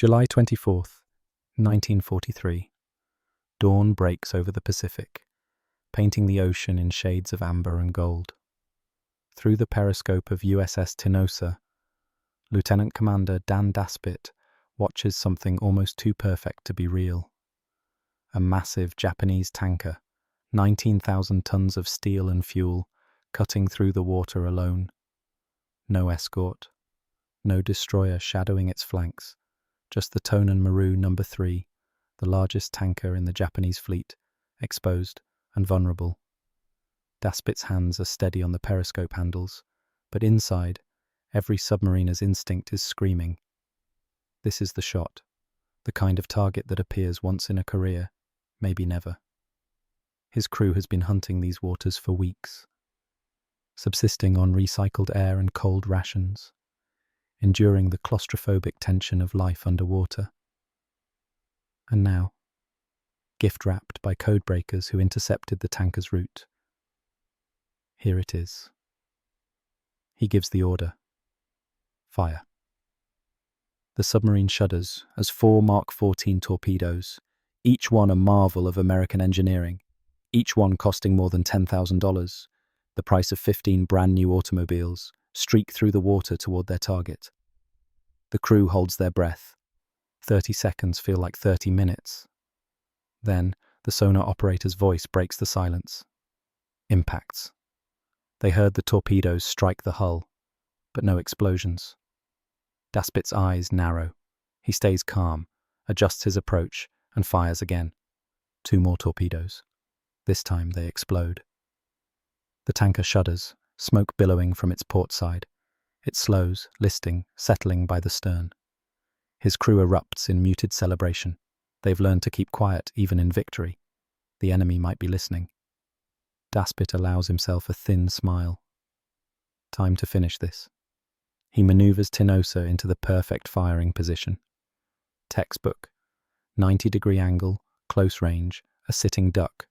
July 24th, 1943. Dawn breaks over the Pacific, painting the ocean in shades of amber and gold. Through the periscope of USS Tinosa, Lieutenant Commander Dan Daspit watches something almost too perfect to be real. A massive Japanese tanker, 19,000 tons of steel and fuel, cutting through the water alone. No escort, no destroyer shadowing its flanks, just the Tonan Maru No. 3, the largest tanker in the Japanese fleet, exposed and vulnerable. Daspit's hands are steady on the periscope handles, but inside, every submariner's instinct is screaming. This is the shot, the kind of target that appears once in a career, maybe never. His crew has been hunting these waters for weeks, subsisting on recycled air and cold rations, enduring the claustrophobic tension of life underwater. And now, gift-wrapped by codebreakers who intercepted the tanker's route, here it is. He gives the order. Fire. The submarine shudders as 4 Mark 14 torpedoes, each one a marvel of American engineering, each one costing more than $10,000, the price of 15 brand new automobiles, streak through the water toward their target. The crew holds their breath. 30 seconds feel like 30 minutes. Then, the sonar operator's voice breaks the silence. Impacts. They heard the torpedoes strike the hull, but no explosions. Daspit's eyes narrow. He stays calm, adjusts his approach, and fires again. 2 more torpedoes. This time they explode. The tanker shudders, smoke billowing from its port side. It slows, listing, settling by the stern. His crew erupts in muted celebration. They've learned to keep quiet even in victory. The enemy might be listening. Daspit allows himself a thin smile. Time to finish this. He maneuvers Tinosa into the perfect firing position. Textbook. 90-degree angle, close range, a sitting duck.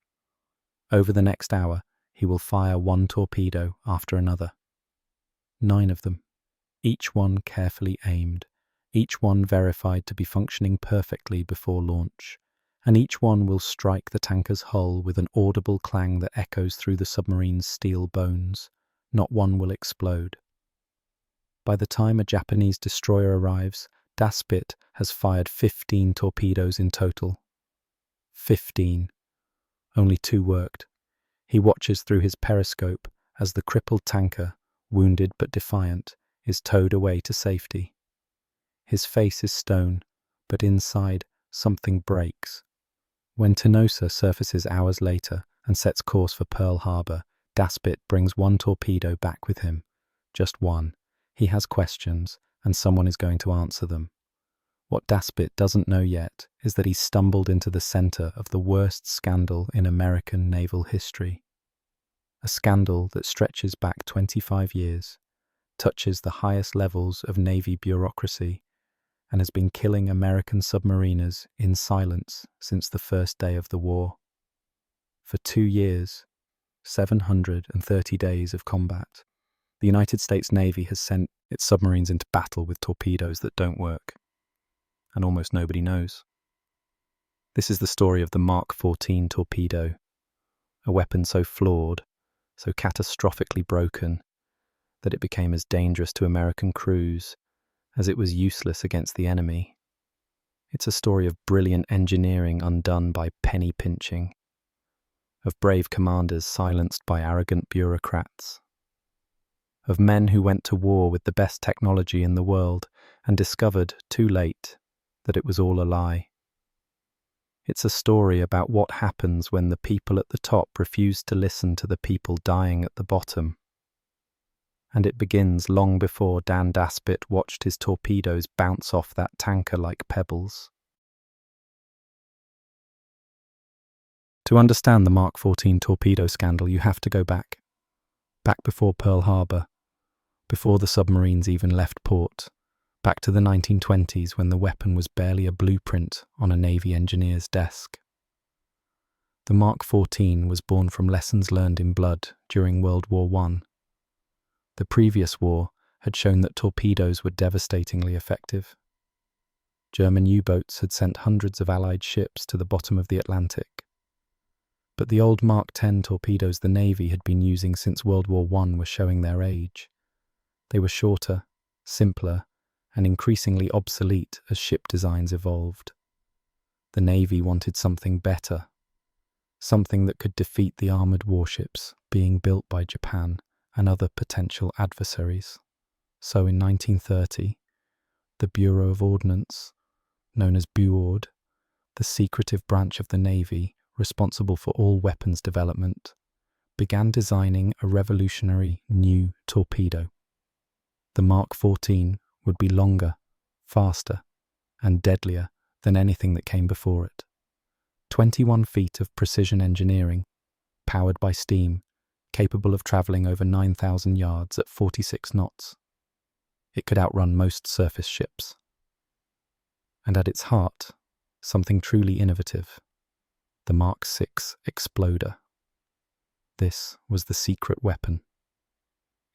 Over the next hour, he will fire 1 torpedo after another. 9 of them, each one carefully aimed, each one verified to be functioning perfectly before launch, and each one will strike the tanker's hull with an audible clang that echoes through the submarine's steel bones. Not one will explode. By the time a Japanese destroyer arrives, Daspit has fired 15 torpedoes in total. 15. Only 2 worked. He watches through his periscope as the crippled tanker, wounded but defiant, is towed away to safety. His face is stone, but inside, something breaks. When Tinosa surfaces hours later and sets course for Pearl Harbor, Daspit brings 1 torpedo back with him. Just 1. He has questions, and someone is going to answer them. What Daspit doesn't know yet is that he's stumbled into the center of the worst scandal in American naval history. A scandal that stretches back 25 years, touches the highest levels of Navy bureaucracy, and has been killing American submariners in silence since the first day of the war. For 2 years, 730 days of combat, the United States Navy has sent its submarines into battle with torpedoes that don't work. And almost nobody knows. This is the story of the Mark 14 torpedo, a weapon so flawed, so catastrophically broken, that it became as dangerous to American crews as it was useless against the enemy. It's a story of brilliant engineering undone by penny pinching, of brave commanders silenced by arrogant bureaucrats, of men who went to war with the best technology in the world and discovered, too late, that it was all a lie. It's a story about what happens when the people at the top refuse to listen to the people dying at the bottom. And it begins long before Dan Daspit watched his torpedoes bounce off that tanker like pebbles. To understand the Mark 14 torpedo scandal, you have to go back before Pearl Harbor, before the submarines even left port, back to the 1920s when the weapon was barely a blueprint on a Navy engineer's desk. The Mark 14 was born from lessons learned in blood during World War I. The previous war had shown that torpedoes were devastatingly effective. German U-boats had sent hundreds of Allied ships to the bottom of the Atlantic. But the old Mark X torpedoes the Navy had been using since World War I were showing their age. They were shorter, simpler, and increasingly obsolete as ship designs evolved. The Navy wanted something better, something that could defeat the armoured warships being built by Japan and other potential adversaries. So in 1930, the Bureau of Ordnance, known as BUORD, the secretive branch of the Navy responsible for all weapons development, began designing a revolutionary new torpedo. The Mark XIV would be longer, faster, and deadlier than anything that came before it. 21 feet of precision engineering, powered by steam, capable of travelling over 9,000 yards at 46 knots. It could outrun most surface ships. And at its heart, something truly innovative, the Mark VI exploder. This was the secret weapon.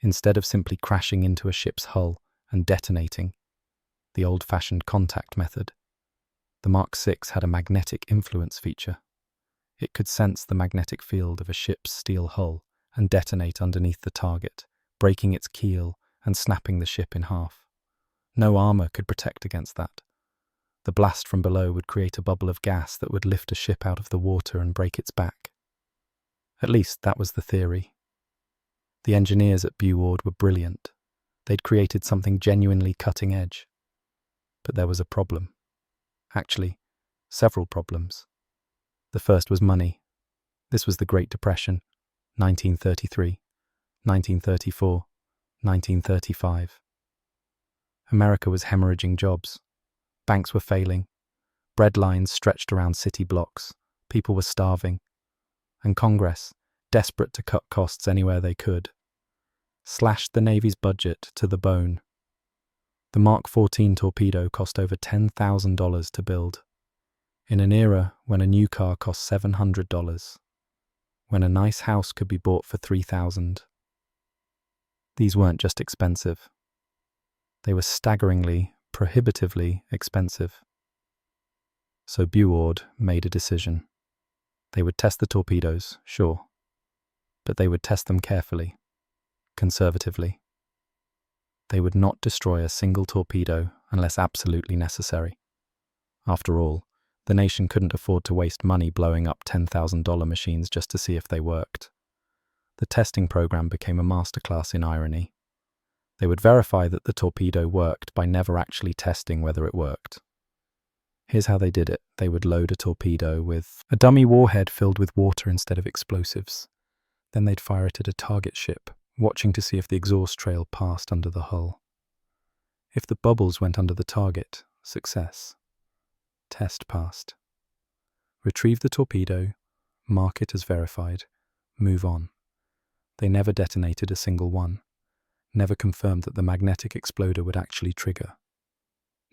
Instead of simply crashing into a ship's hull and detonating, the old-fashioned contact method, the Mark VI had a magnetic influence feature. It could sense the magnetic field of a ship's steel hull and detonate underneath the target, breaking its keel and snapping the ship in half. No armour could protect against that. The blast from below would create a bubble of gas that would lift a ship out of the water and break its back. At least that was the theory. The engineers at BUORD were brilliant. They'd created something genuinely cutting edge. But there was a problem. Actually, several problems. The first was money. This was the Great Depression, 1933, 1934, 1935. America was hemorrhaging jobs. Banks were failing. Bread lines stretched around city blocks. People were starving. And Congress, desperate to cut costs anywhere they could, slashed the Navy's budget to the bone. The Mark XIV torpedo cost over $10,000 to build, in an era when a new car cost $700, when a nice house could be bought for $3,000. These weren't just expensive. They were staggeringly, prohibitively expensive. So BUORD made a decision. They would test the torpedoes, sure, but they would test them carefully, conservatively. They would not destroy a single torpedo unless absolutely necessary. After all, the nation couldn't afford to waste money blowing up $10,000 machines just to see if they worked. The testing program became a masterclass in irony. They would verify that the torpedo worked by never actually testing whether it worked. Here's how they did it. They would load a torpedo with a dummy warhead filled with water instead of explosives. Then they'd fire it at a target ship, watching to see if the exhaust trail passed under the hull. If the bubbles went under the target, success. Test passed. Retrieve the torpedo, mark it as verified, move on. They never detonated a single one. Never confirmed that the magnetic exploder would actually trigger.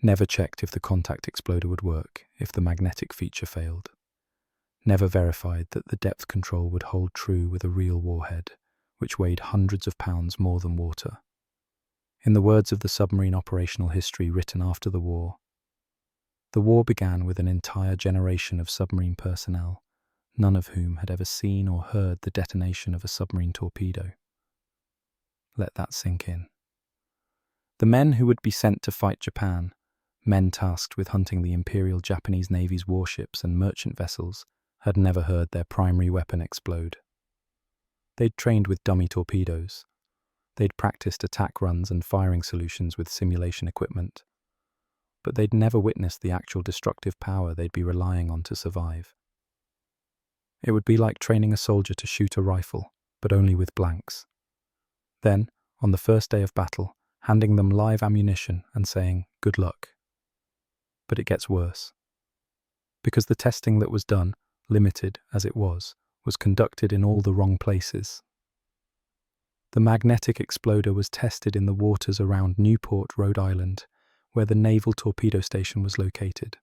Never checked if the contact exploder would work if the magnetic feature failed. Never verified that the depth control would hold true with a real warhead, which weighed hundreds of pounds more than water. In the words of the submarine operational history written after the war began with an entire generation of submarine personnel, none of whom had ever seen or heard the detonation of a submarine torpedo. Let that sink in. The men who would be sent to fight Japan, men tasked with hunting the Imperial Japanese Navy's warships and merchant vessels, had never heard their primary weapon explode. They'd trained with dummy torpedoes. They'd practiced attack runs and firing solutions with simulation equipment. But they'd never witnessed the actual destructive power they'd be relying on to survive. It would be like training a soldier to shoot a rifle, but only with blanks. Then, on the first day of battle, handing them live ammunition and saying, "Good luck." But it gets worse. Because the testing that was done, limited as it was conducted in all the wrong places. The magnetic exploder was tested in the waters around Newport, Rhode Island, where the Naval Torpedo Station was located.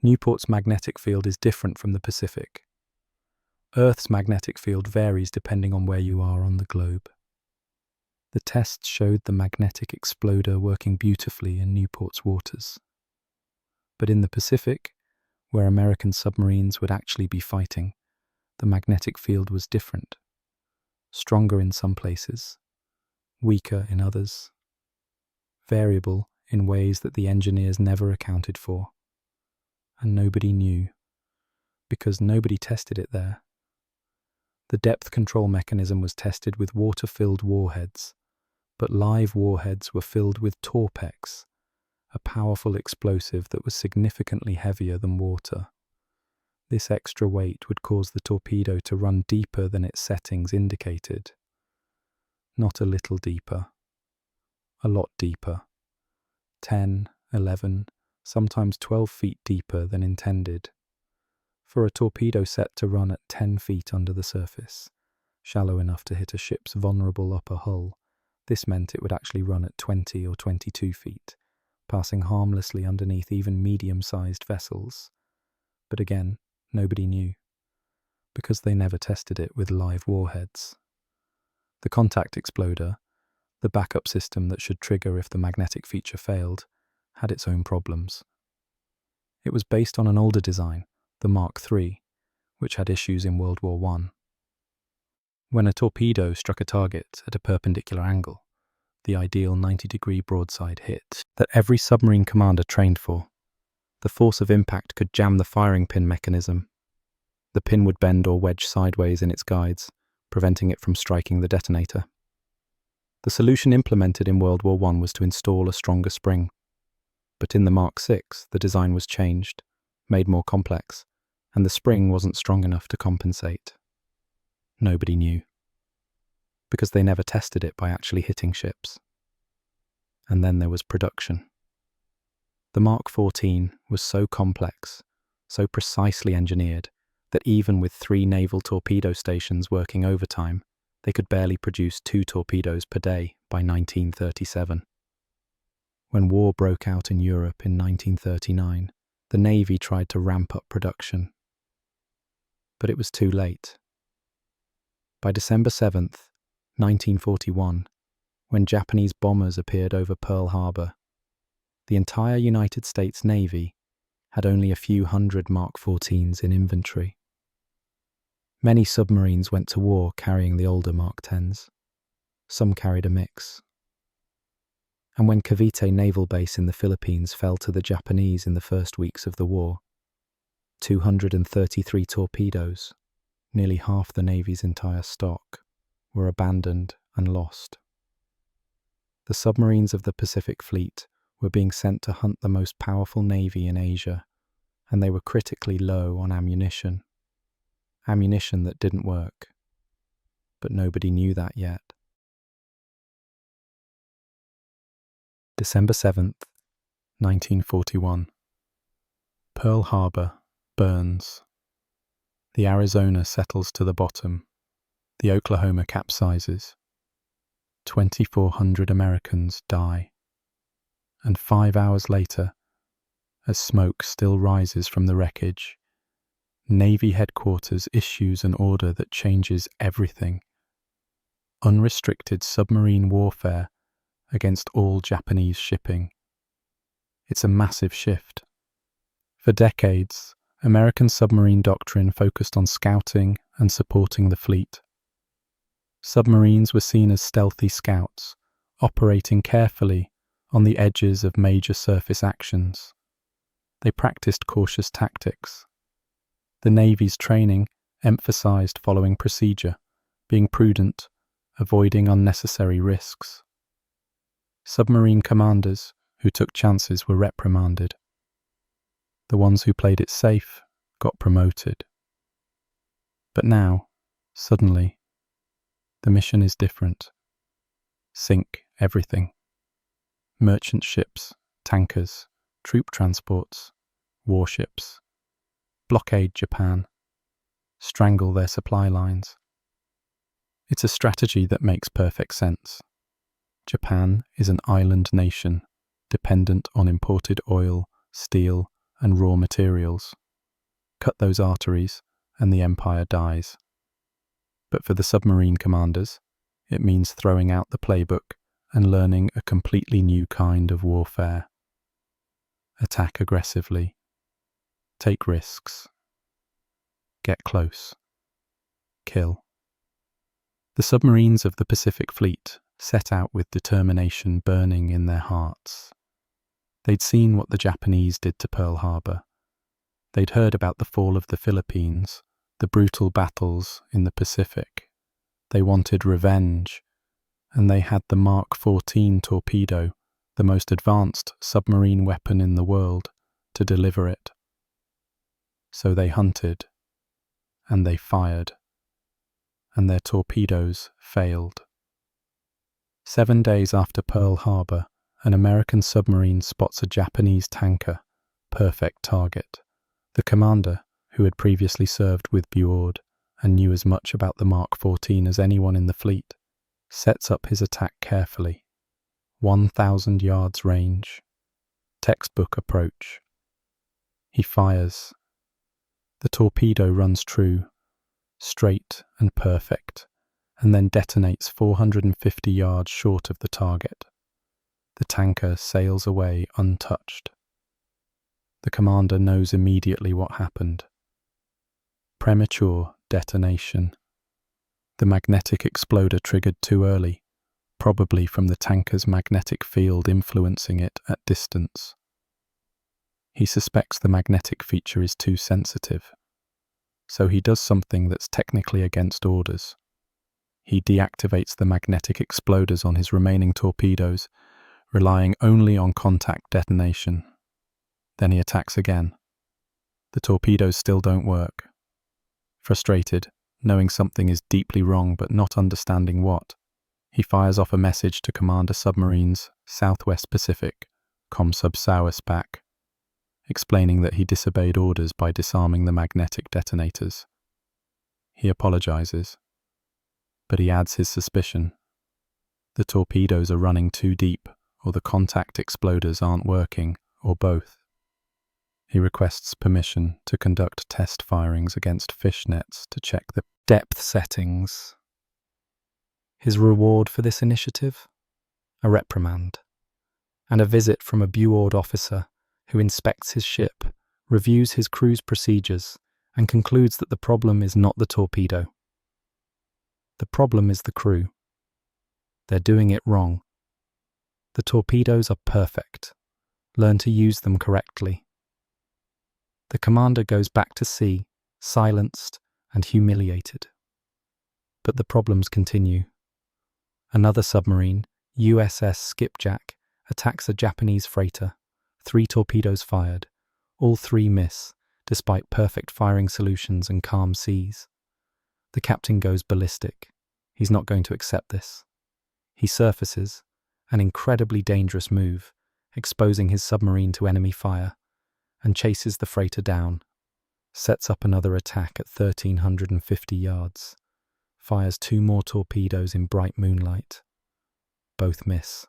Newport's magnetic field is different from the Pacific. Earth's magnetic field varies depending on where you are on the globe. The tests showed the magnetic exploder working beautifully in Newport's waters. But in the Pacific, where American submarines would actually be fighting, the magnetic field was different. Stronger in some places, weaker in others, variable in ways that the engineers never accounted for. And nobody knew, because nobody tested it there. The depth control mechanism was tested with water-filled warheads, but live warheads were filled with Torpex, a powerful explosive that was significantly heavier than water. This extra weight would cause the torpedo to run deeper than its settings indicated. Not a little deeper, a lot deeper. 10, 11, sometimes 12 feet deeper than intended. For a torpedo set to run at 10 feet under the surface, shallow enough to hit a ship's vulnerable upper hull, this meant it would actually run at 20 or 22 feet, passing harmlessly underneath even medium-sized vessels. But again, nobody knew, because they never tested it with live warheads. The contact exploder, the backup system that should trigger if the magnetic feature failed, had its own problems. It was based on an older design, the Mark III, which had issues in World War I. When a torpedo struck a target at a perpendicular angle, the ideal 90-degree broadside hit that every submarine commander trained for, the force of impact could jam the firing pin mechanism. The pin would bend or wedge sideways in its guides, preventing it from striking the detonator. The solution implemented in World War I was to install a stronger spring. But in the Mark VI, the design was changed, made more complex, and the spring wasn't strong enough to compensate. Nobody knew, because they never tested it by actually hitting ships. And then there was production. The Mark XIV was so complex, so precisely engineered, that even with 3 naval torpedo stations working overtime, they could barely produce 2 torpedoes per day by 1937. When war broke out in Europe in 1939, the Navy tried to ramp up production. But it was too late. By December 7th, 1941, when Japanese bombers appeared over Pearl Harbor, the entire United States Navy had only a few hundred Mark XIVs in inventory. Many submarines went to war carrying the older Mark Xs. Some carried a mix. And when Cavite Naval Base in the Philippines fell to the Japanese in the first weeks of the war, 233 torpedoes, nearly half the Navy's entire stock, were abandoned and lost. The submarines of the Pacific Fleet were being sent to hunt the most powerful navy in Asia, and they were critically low on ammunition. Ammunition that didn't work. But nobody knew that yet. December 7th, 1941. Pearl Harbor burns. The Arizona settles to the bottom. The Oklahoma capsizes. 2,400 Americans die. And 5 hours later, as smoke still rises from the wreckage, Navy headquarters issues an order that changes everything. Unrestricted submarine warfare against all Japanese shipping. It's a massive shift. For decades, American submarine doctrine focused on scouting and supporting the fleet. Submarines were seen as stealthy scouts, operating carefully on the edges of major surface actions. They practiced cautious tactics. The Navy's training emphasized following procedure, being prudent, avoiding unnecessary risks. Submarine commanders who took chances were reprimanded. The ones who played it safe got promoted. But now, suddenly, the mission is different. Sink everything. Merchant ships, tankers, troop transports, warships. Blockade Japan. Strangle their supply lines. It's a strategy that makes perfect sense. Japan is an island nation, dependent on imported oil, steel, and raw materials. Cut those arteries, and the empire dies. But for the submarine commanders, it means throwing out the playbook and learning a completely new kind of warfare. Attack aggressively. Take risks. Get close. Kill. The submarines of the Pacific Fleet set out with determination burning in their hearts. They'd seen what the Japanese did to Pearl Harbor. They'd heard about the fall of the Philippines, the brutal battles in the Pacific. They wanted revenge, and they had the Mark 14 torpedo, the most advanced submarine weapon in the world, to deliver it. So they hunted, and they fired, and their torpedoes failed. 7 days after Pearl Harbor, an American submarine spots a Japanese tanker, perfect target. The commander, who had previously served with Bureau and knew as much about the Mark 14 as anyone in the fleet, sets up his attack carefully. 1,000 yards range. Textbook approach. He fires. The torpedo runs true, straight and perfect, and then detonates 450 yards short of the target. The tanker sails away untouched. The commander knows immediately what happened. Premature detonation. The magnetic exploder triggered too early, probably from the tanker's magnetic field influencing it at distance. He suspects the magnetic feature is too sensitive, so he does something that's technically against orders. He deactivates the magnetic exploders on his remaining torpedoes, relying only on contact detonation. Then he attacks again. The torpedoes still don't work. Frustrated, knowing something is deeply wrong but not understanding what, he fires off a message to Commander Submarines, Southwest Pacific, Comsub Sauersbach, explaining that he disobeyed orders by disarming the magnetic detonators. He apologizes, but he adds his suspicion. The torpedoes are running too deep, or the contact exploders aren't working, or both. He requests permission to conduct test firings against fish nets to check the depth settings. His reward for this initiative? A reprimand, and a visit from a Bureau officer who inspects his ship, reviews his crew's procedures, and concludes that the problem is not the torpedo. The problem is the crew. They're doing it wrong. The torpedoes are perfect. Learn to use them correctly. The commander goes back to sea, silenced and humiliated. But the problems continue. Another submarine, USS Skipjack, attacks a Japanese freighter. 3 torpedoes fired. All 3 miss, despite perfect firing solutions and calm seas. The captain goes ballistic. He's not going to accept this. He surfaces, an incredibly dangerous move, exposing his submarine to enemy fire, and chases the freighter down, sets up another attack at 1,350 yards, fires 2 more torpedoes in bright moonlight. Both miss.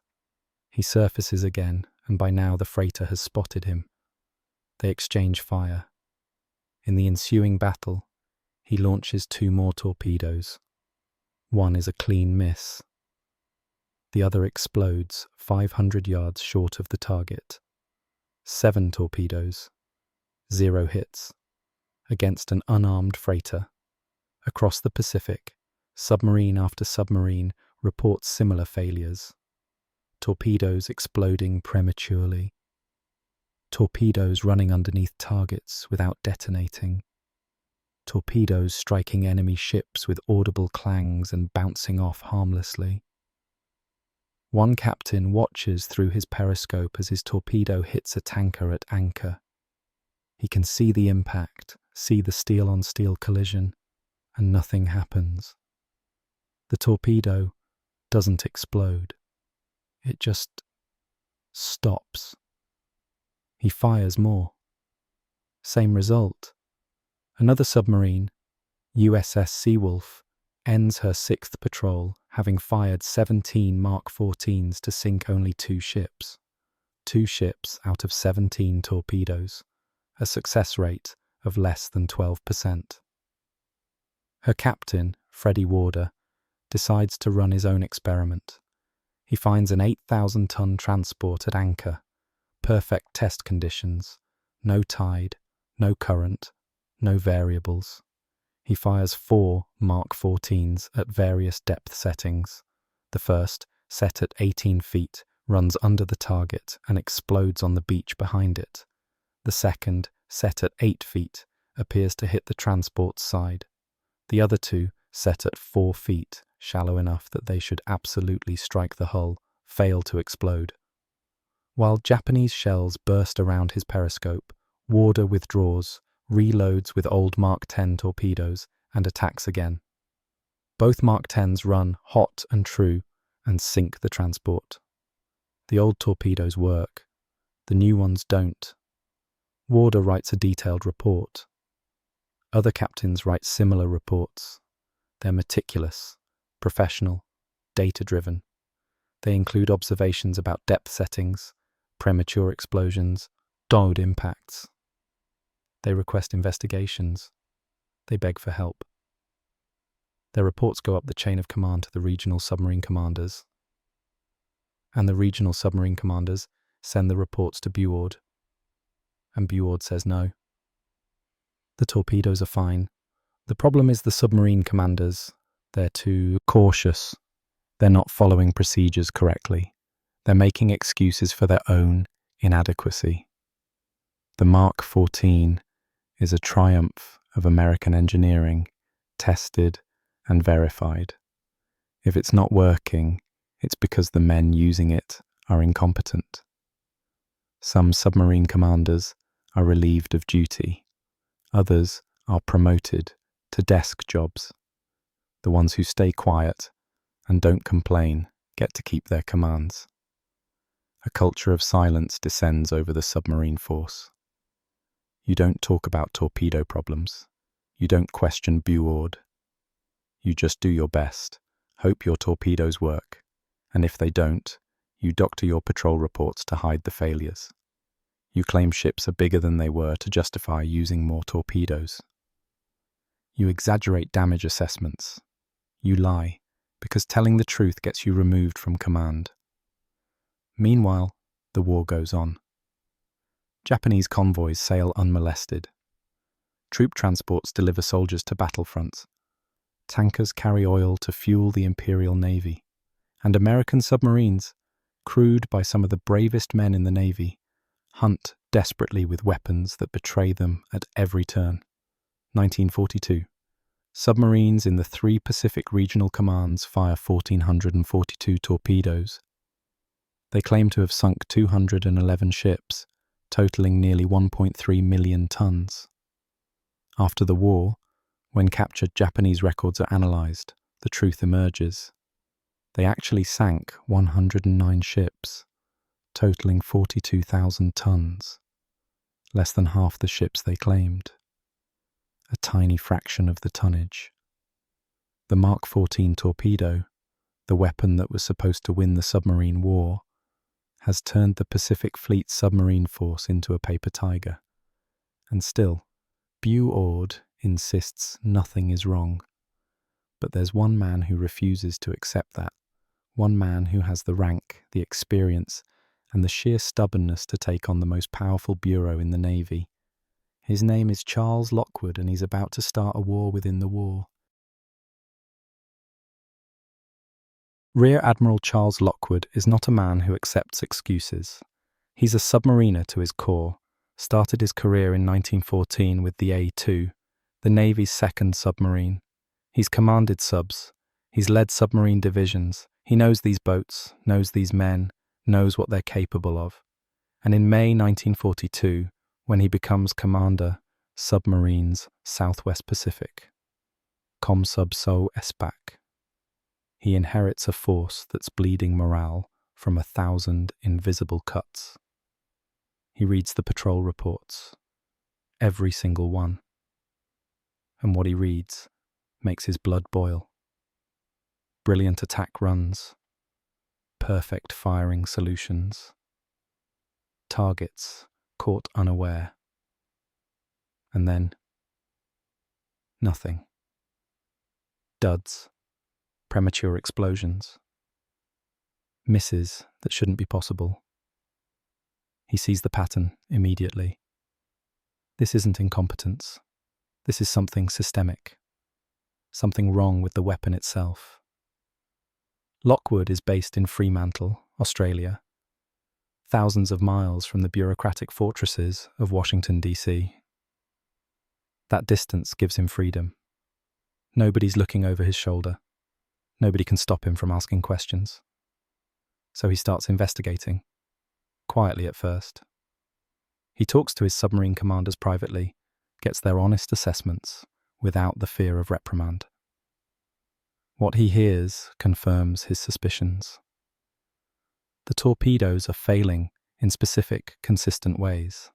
He surfaces again, and by now the freighter has spotted him. They exchange fire. In the ensuing battle, he launches 2 more torpedoes. One is a clean miss. The other explodes 500 yards short of the target. 7 torpedoes, 0 hits, against an unarmed freighter. Across the Pacific, submarine after submarine reports similar failures. Torpedoes exploding prematurely. Torpedoes running underneath targets without detonating. Torpedoes striking enemy ships with audible clangs and bouncing off harmlessly. One captain watches through his periscope as his torpedo hits a tanker at anchor. He can see the impact, see the steel-on-steel collision, and nothing happens. The torpedo doesn't explode. It just stops. He fires more. Same result. Another submarine, USS Seawolf, ends her 6th patrol, having fired 17 Mark 14s to sink only 2 ships. 2 ships out of 17 torpedoes, a success rate of less than 12%. Her captain, Freddie Warder, decides to run his own experiment. He finds an 8,000-ton transport at anchor, perfect test conditions. No tide, no current, no variables. He fires 4 Mark 14s at various depth settings. The first, set at 18 feet, runs under the target and explodes on the beach behind it. The second, set at 8 feet, appears to hit the transport's side. The other 2, set at 4 feet, shallow enough that they should absolutely strike the hull, fail to explode. While Japanese shells burst around his periscope, Warder withdraws, reloads with old Mark 10 torpedoes, and attacks again. Both Mark 10s run hot and true and sink the transport. The old torpedoes work. The new ones don't. Warder writes a detailed report. Other captains write similar reports. They're meticulous, professional, data-driven. They include observations about depth settings, premature explosions, towed impacts. They request investigations. They beg for help. Their reports go up the chain of command to the regional submarine commanders. And the regional submarine commanders send the reports to Buord. And Buord says no. The torpedoes are fine. The problem is the submarine commanders. They're too cautious. They're not following procedures correctly. They're making excuses for their own inadequacy. The Mark 14 is a triumph of American engineering, tested and verified. If it's not working, it's because the men using it are incompetent. Some submarine commanders are relieved of duty. Others are promoted to desk jobs. The ones who stay quiet and don't complain get to keep their commands. A culture of silence descends over the submarine force. You don't talk about torpedo problems. You don't question Buord. You just do your best, hope your torpedoes work, and if they don't, you doctor your patrol reports to hide the failures. You claim ships are bigger than they were to justify using more torpedoes. You exaggerate damage assessments. You lie, because telling the truth gets you removed from command. Meanwhile, the war goes on. Japanese convoys sail unmolested. Troop transports deliver soldiers to battlefronts. Tankers carry oil to fuel the Imperial Navy. And American submarines, crewed by some of the bravest men in the Navy, hunt desperately with weapons that betray them at every turn. 1942. Submarines in the 3 Pacific regional commands fire 1,442 torpedoes. They claim to have sunk 211 ships, totaling nearly 1.3 million tons. After the war, when captured Japanese records are analysed, the truth emerges. They actually sank 109 ships, totaling 42,000 tons, less than half the ships they claimed. A tiny fraction of the tonnage. The Mark 14 torpedo, the weapon that was supposed to win the submarine war, has turned the Pacific Fleet submarine force into a paper tiger. And still, Buord insists nothing is wrong. But there's one man who refuses to accept that. One man who has the rank, the experience, and the sheer stubbornness to take on the most powerful bureau in the Navy. His name is Charles Lockwood, and he's about to start a war within the war. Rear Admiral Charles Lockwood is not a man who accepts excuses. He's a submariner to his core, started his career in 1914 with the A-2, the Navy's second submarine. He's commanded subs. He's led submarine divisions. He knows these boats, knows these men, knows what they're capable of. And in May 1942, when he becomes commander, Submarines, Southwest Pacific. Comsub So Espak. He inherits a force that's bleeding morale from 1,000 invisible cuts. He reads the patrol reports, every single one. And what he reads makes his blood boil. Brilliant attack runs, perfect firing solutions, targets caught unaware, and then nothing. Duds, premature explosions, misses that shouldn't be possible. He sees the pattern immediately. This isn't incompetence. This is something systemic. Something wrong with the weapon itself. Lockwood is based in Fremantle, Australia, thousands of miles from the bureaucratic fortresses of Washington, D.C. That distance gives him freedom. Nobody's looking over his shoulder. Nobody can stop him from asking questions. So he starts investigating, quietly at first. He talks to his submarine commanders privately, gets their honest assessments, without the fear of reprimand. What he hears confirms his suspicions. The torpedoes are failing in specific, consistent ways.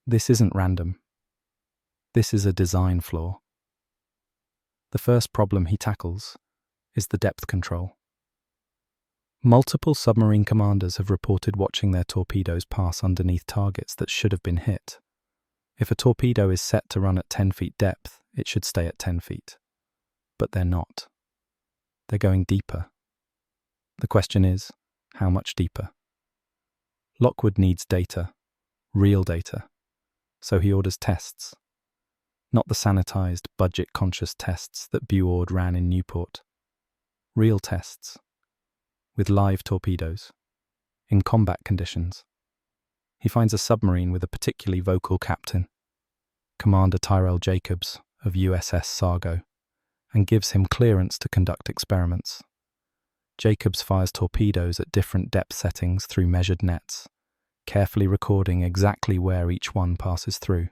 This isn't random. This is a design flaw. The first problem he tackles is the depth control. Multiple submarine commanders have reported watching their torpedoes pass underneath targets that should have been hit. If a torpedo is set to run at 10 feet depth, it should stay at 10 feet. But they're not. They're going deeper. The question is, how much deeper? Lockwood needs data, real data, so he orders tests. Not the sanitized, budget-conscious tests that Buord ran in Newport. Real tests, with live torpedoes, in combat conditions. He finds a submarine with a particularly vocal captain, Commander Tyrell Jacobs of USS Sargo, and gives him clearance to conduct experiments. Jacobs fires torpedoes at different depth settings through measured nets, carefully recording exactly where each one passes through.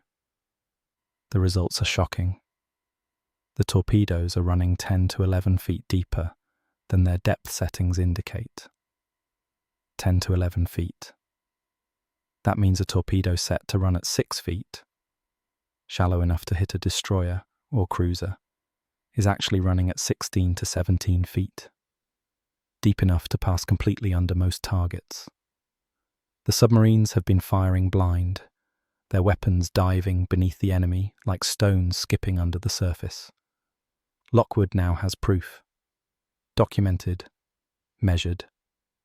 The results are shocking. The torpedoes are running 10 to 11 feet deeper than their depth settings indicate. 10 to 11 feet. That means a torpedo set to run at 6 feet, shallow enough to hit a destroyer or cruiser, is actually running at 16 to 17 feet, deep enough to pass completely under most targets. The submarines have been firing blind, their weapons diving beneath the enemy like stones skipping under the surface. Lockwood now has proof. Documented, measured,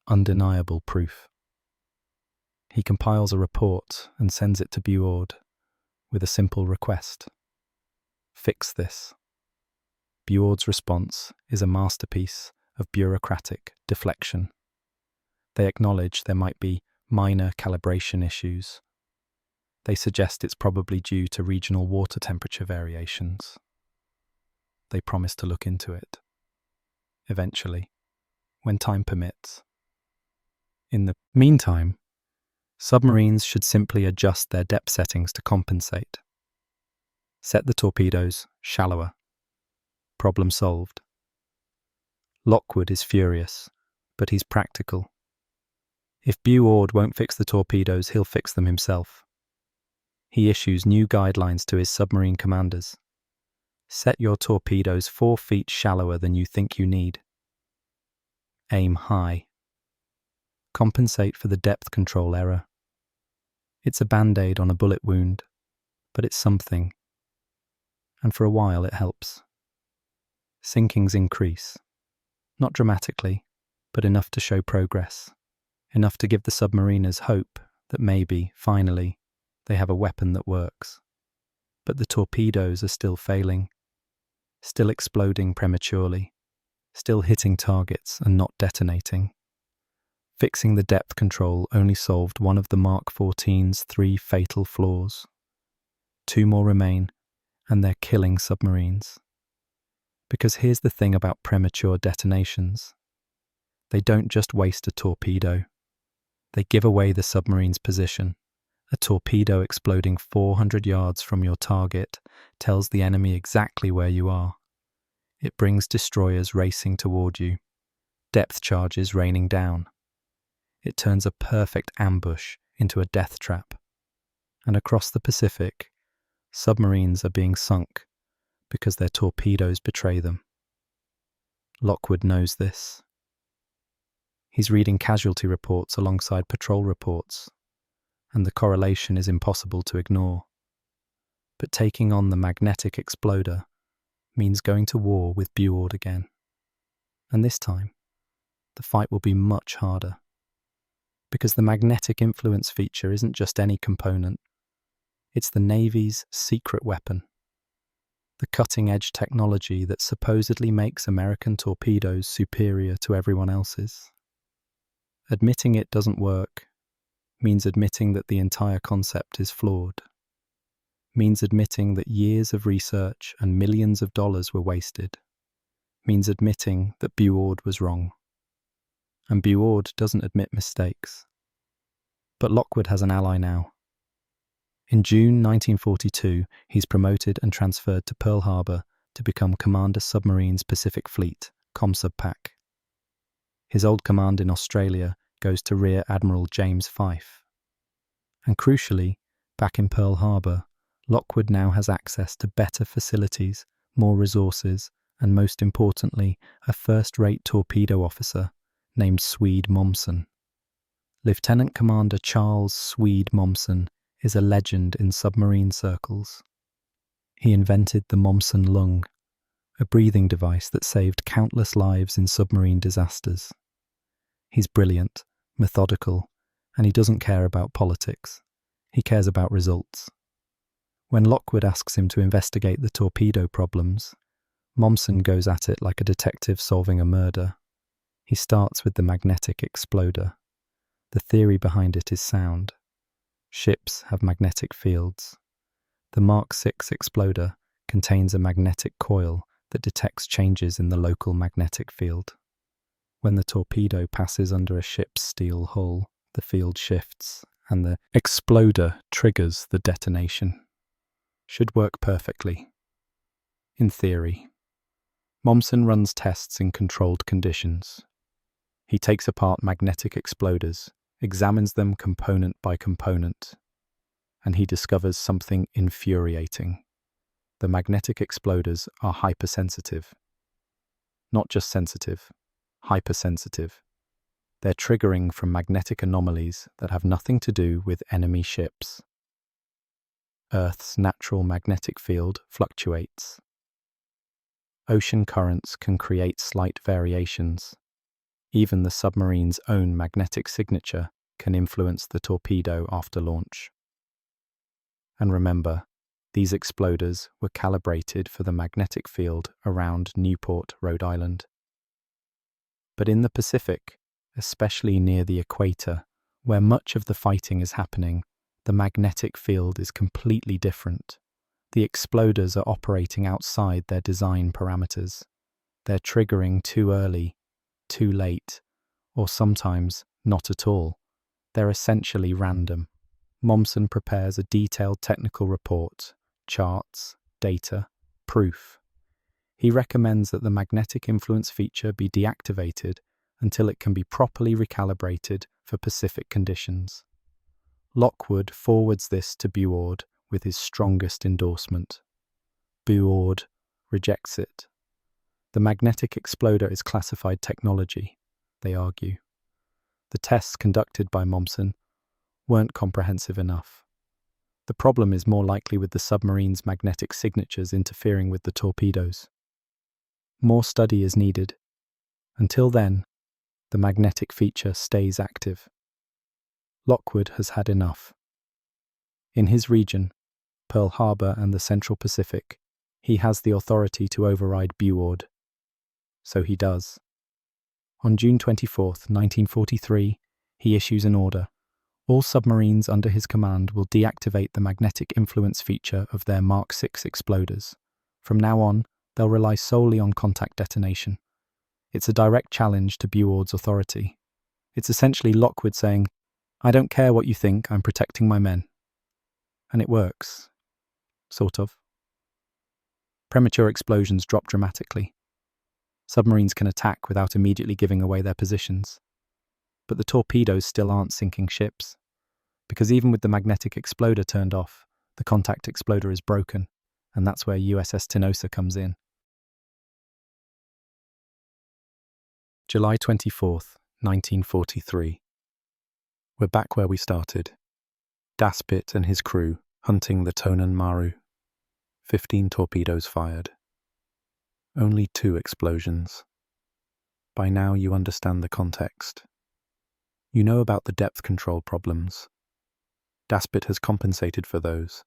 undeniable proof. He compiles a report and sends it to Buord with a simple request. Fix this. Buord's response is a masterpiece of bureaucratic deflection. They acknowledge there might be minor calibration issues. They suggest it's probably due to regional water temperature variations. They promise to look into it. Eventually, when time permits. In the meantime, submarines should simply adjust their depth settings to compensate. Set the torpedoes shallower. Problem solved. Lockwood is furious, but he's practical. If Buord won't fix the torpedoes, he'll fix them himself. He issues new guidelines to his submarine commanders. Set your torpedoes 4 feet shallower than you think you need. Aim high. Compensate for the depth control error. It's a band-aid on a bullet wound, but it's something. And for a while it helps. Sinkings increase. Not dramatically, but enough to show progress. Enough to give the submariners hope that maybe, finally, they have a weapon that works. But the torpedoes are still failing, still exploding prematurely, still hitting targets and not detonating. Fixing the depth control only solved one of the Mark 14's 3 fatal flaws. 2 more remain, and they're killing submarines. Because here's the thing about premature detonations. They don't just waste a torpedo. They give away the submarine's position. A torpedo exploding 400 yards from your target tells the enemy exactly where you are. It brings destroyers racing toward you, depth charges raining down. It turns a perfect ambush into a death trap. And across the Pacific, submarines are being sunk because their torpedoes betray them. Lockwood knows this. He's reading casualty reports alongside patrol reports, and the correlation is impossible to ignore. But taking on the magnetic exploder means going to war with Buord again. And this time, the fight will be much harder. Because the magnetic influence feature isn't just any component, it's the Navy's secret weapon. The cutting-edge technology that supposedly makes American torpedoes superior to everyone else's. Admitting it doesn't work means admitting that the entire concept is flawed. Means admitting that years of research and millions of dollars were wasted. Means admitting that Bureau was wrong. And Bureau doesn't admit mistakes. But Lockwood has an ally now. In June 1942, he's promoted and transferred to Pearl Harbor to become Commander Submarine's Pacific Fleet, COMSUBPAC. His old command in Australia goes to Rear Admiral James Fife. And crucially, back in Pearl Harbor, Lockwood now has access to better facilities, more resources, and most importantly, a first-rate torpedo officer named Swede Mommsen. Lieutenant Commander Charles Swede Mommsen is a legend in submarine circles. He invented the Mommsen lung, a breathing device that saved countless lives in submarine disasters. He's brilliant, methodical, and he doesn't care about politics. He cares about results. When Lockwood asks him to investigate the torpedo problems, Mommsen goes at it like a detective solving a murder. He starts with the magnetic exploder. The theory behind it is sound. Ships have magnetic fields. The Mark VI exploder contains a magnetic coil that detects changes in the local magnetic field. When the torpedo passes under a ship's steel hull, the field shifts, and the exploder triggers the detonation. Should work perfectly. In theory. Mommsen runs tests in controlled conditions. He takes apart magnetic exploders, examines them component by component, and he discovers something infuriating. The magnetic exploders are hypersensitive. Not just sensitive, hypersensitive. They're triggering from magnetic anomalies that have nothing to do with enemy ships. Earth's natural magnetic field fluctuates. Ocean currents can create slight variations. Even the submarine's own magnetic signature can influence the torpedo after launch. And remember, these exploders were calibrated for the magnetic field around Newport, Rhode Island. But in the Pacific, especially near the equator, where much of the fighting is happening, the magnetic field is completely different. The exploders are operating outside their design parameters. They're triggering too early, too late, or sometimes not at all. They're essentially random. Mommsen prepares a detailed technical report, charts, data, proof. He recommends that the magnetic influence feature be deactivated until it can be properly recalibrated for Pacific conditions. Lockwood forwards this to Bureau with his strongest endorsement. Bureau rejects it. The magnetic exploder is classified technology, they argue. The tests conducted by Mommsen weren't comprehensive enough. The problem is more likely with the submarine's magnetic signatures interfering with the torpedoes. More study is needed. Until then, the magnetic feature stays active. Lockwood has had enough. In his region, Pearl Harbor and the Central Pacific, he has the authority to override Bureau. So he does. On June 24, 1943, he issues an order. All submarines under his command will deactivate the magnetic influence feature of their Mark VI exploders. From now on, they'll rely solely on contact detonation. It's a direct challenge to Bureau's authority. It's essentially Lockwood saying, "I don't care what you think, I'm protecting my men." And it works. Sort of. Premature explosions drop dramatically. Submarines can attack without immediately giving away their positions. But the torpedoes still aren't sinking ships. Because even with the magnetic exploder turned off, the contact exploder is broken, and that's where USS Tinosa comes in. July 24th, 1943. We're back where we started. Daspit and his crew hunting the Tonan Maru. 15 torpedoes fired. Only 2 explosions. By now you understand the context. You know about the depth control problems. Daspit has compensated for those,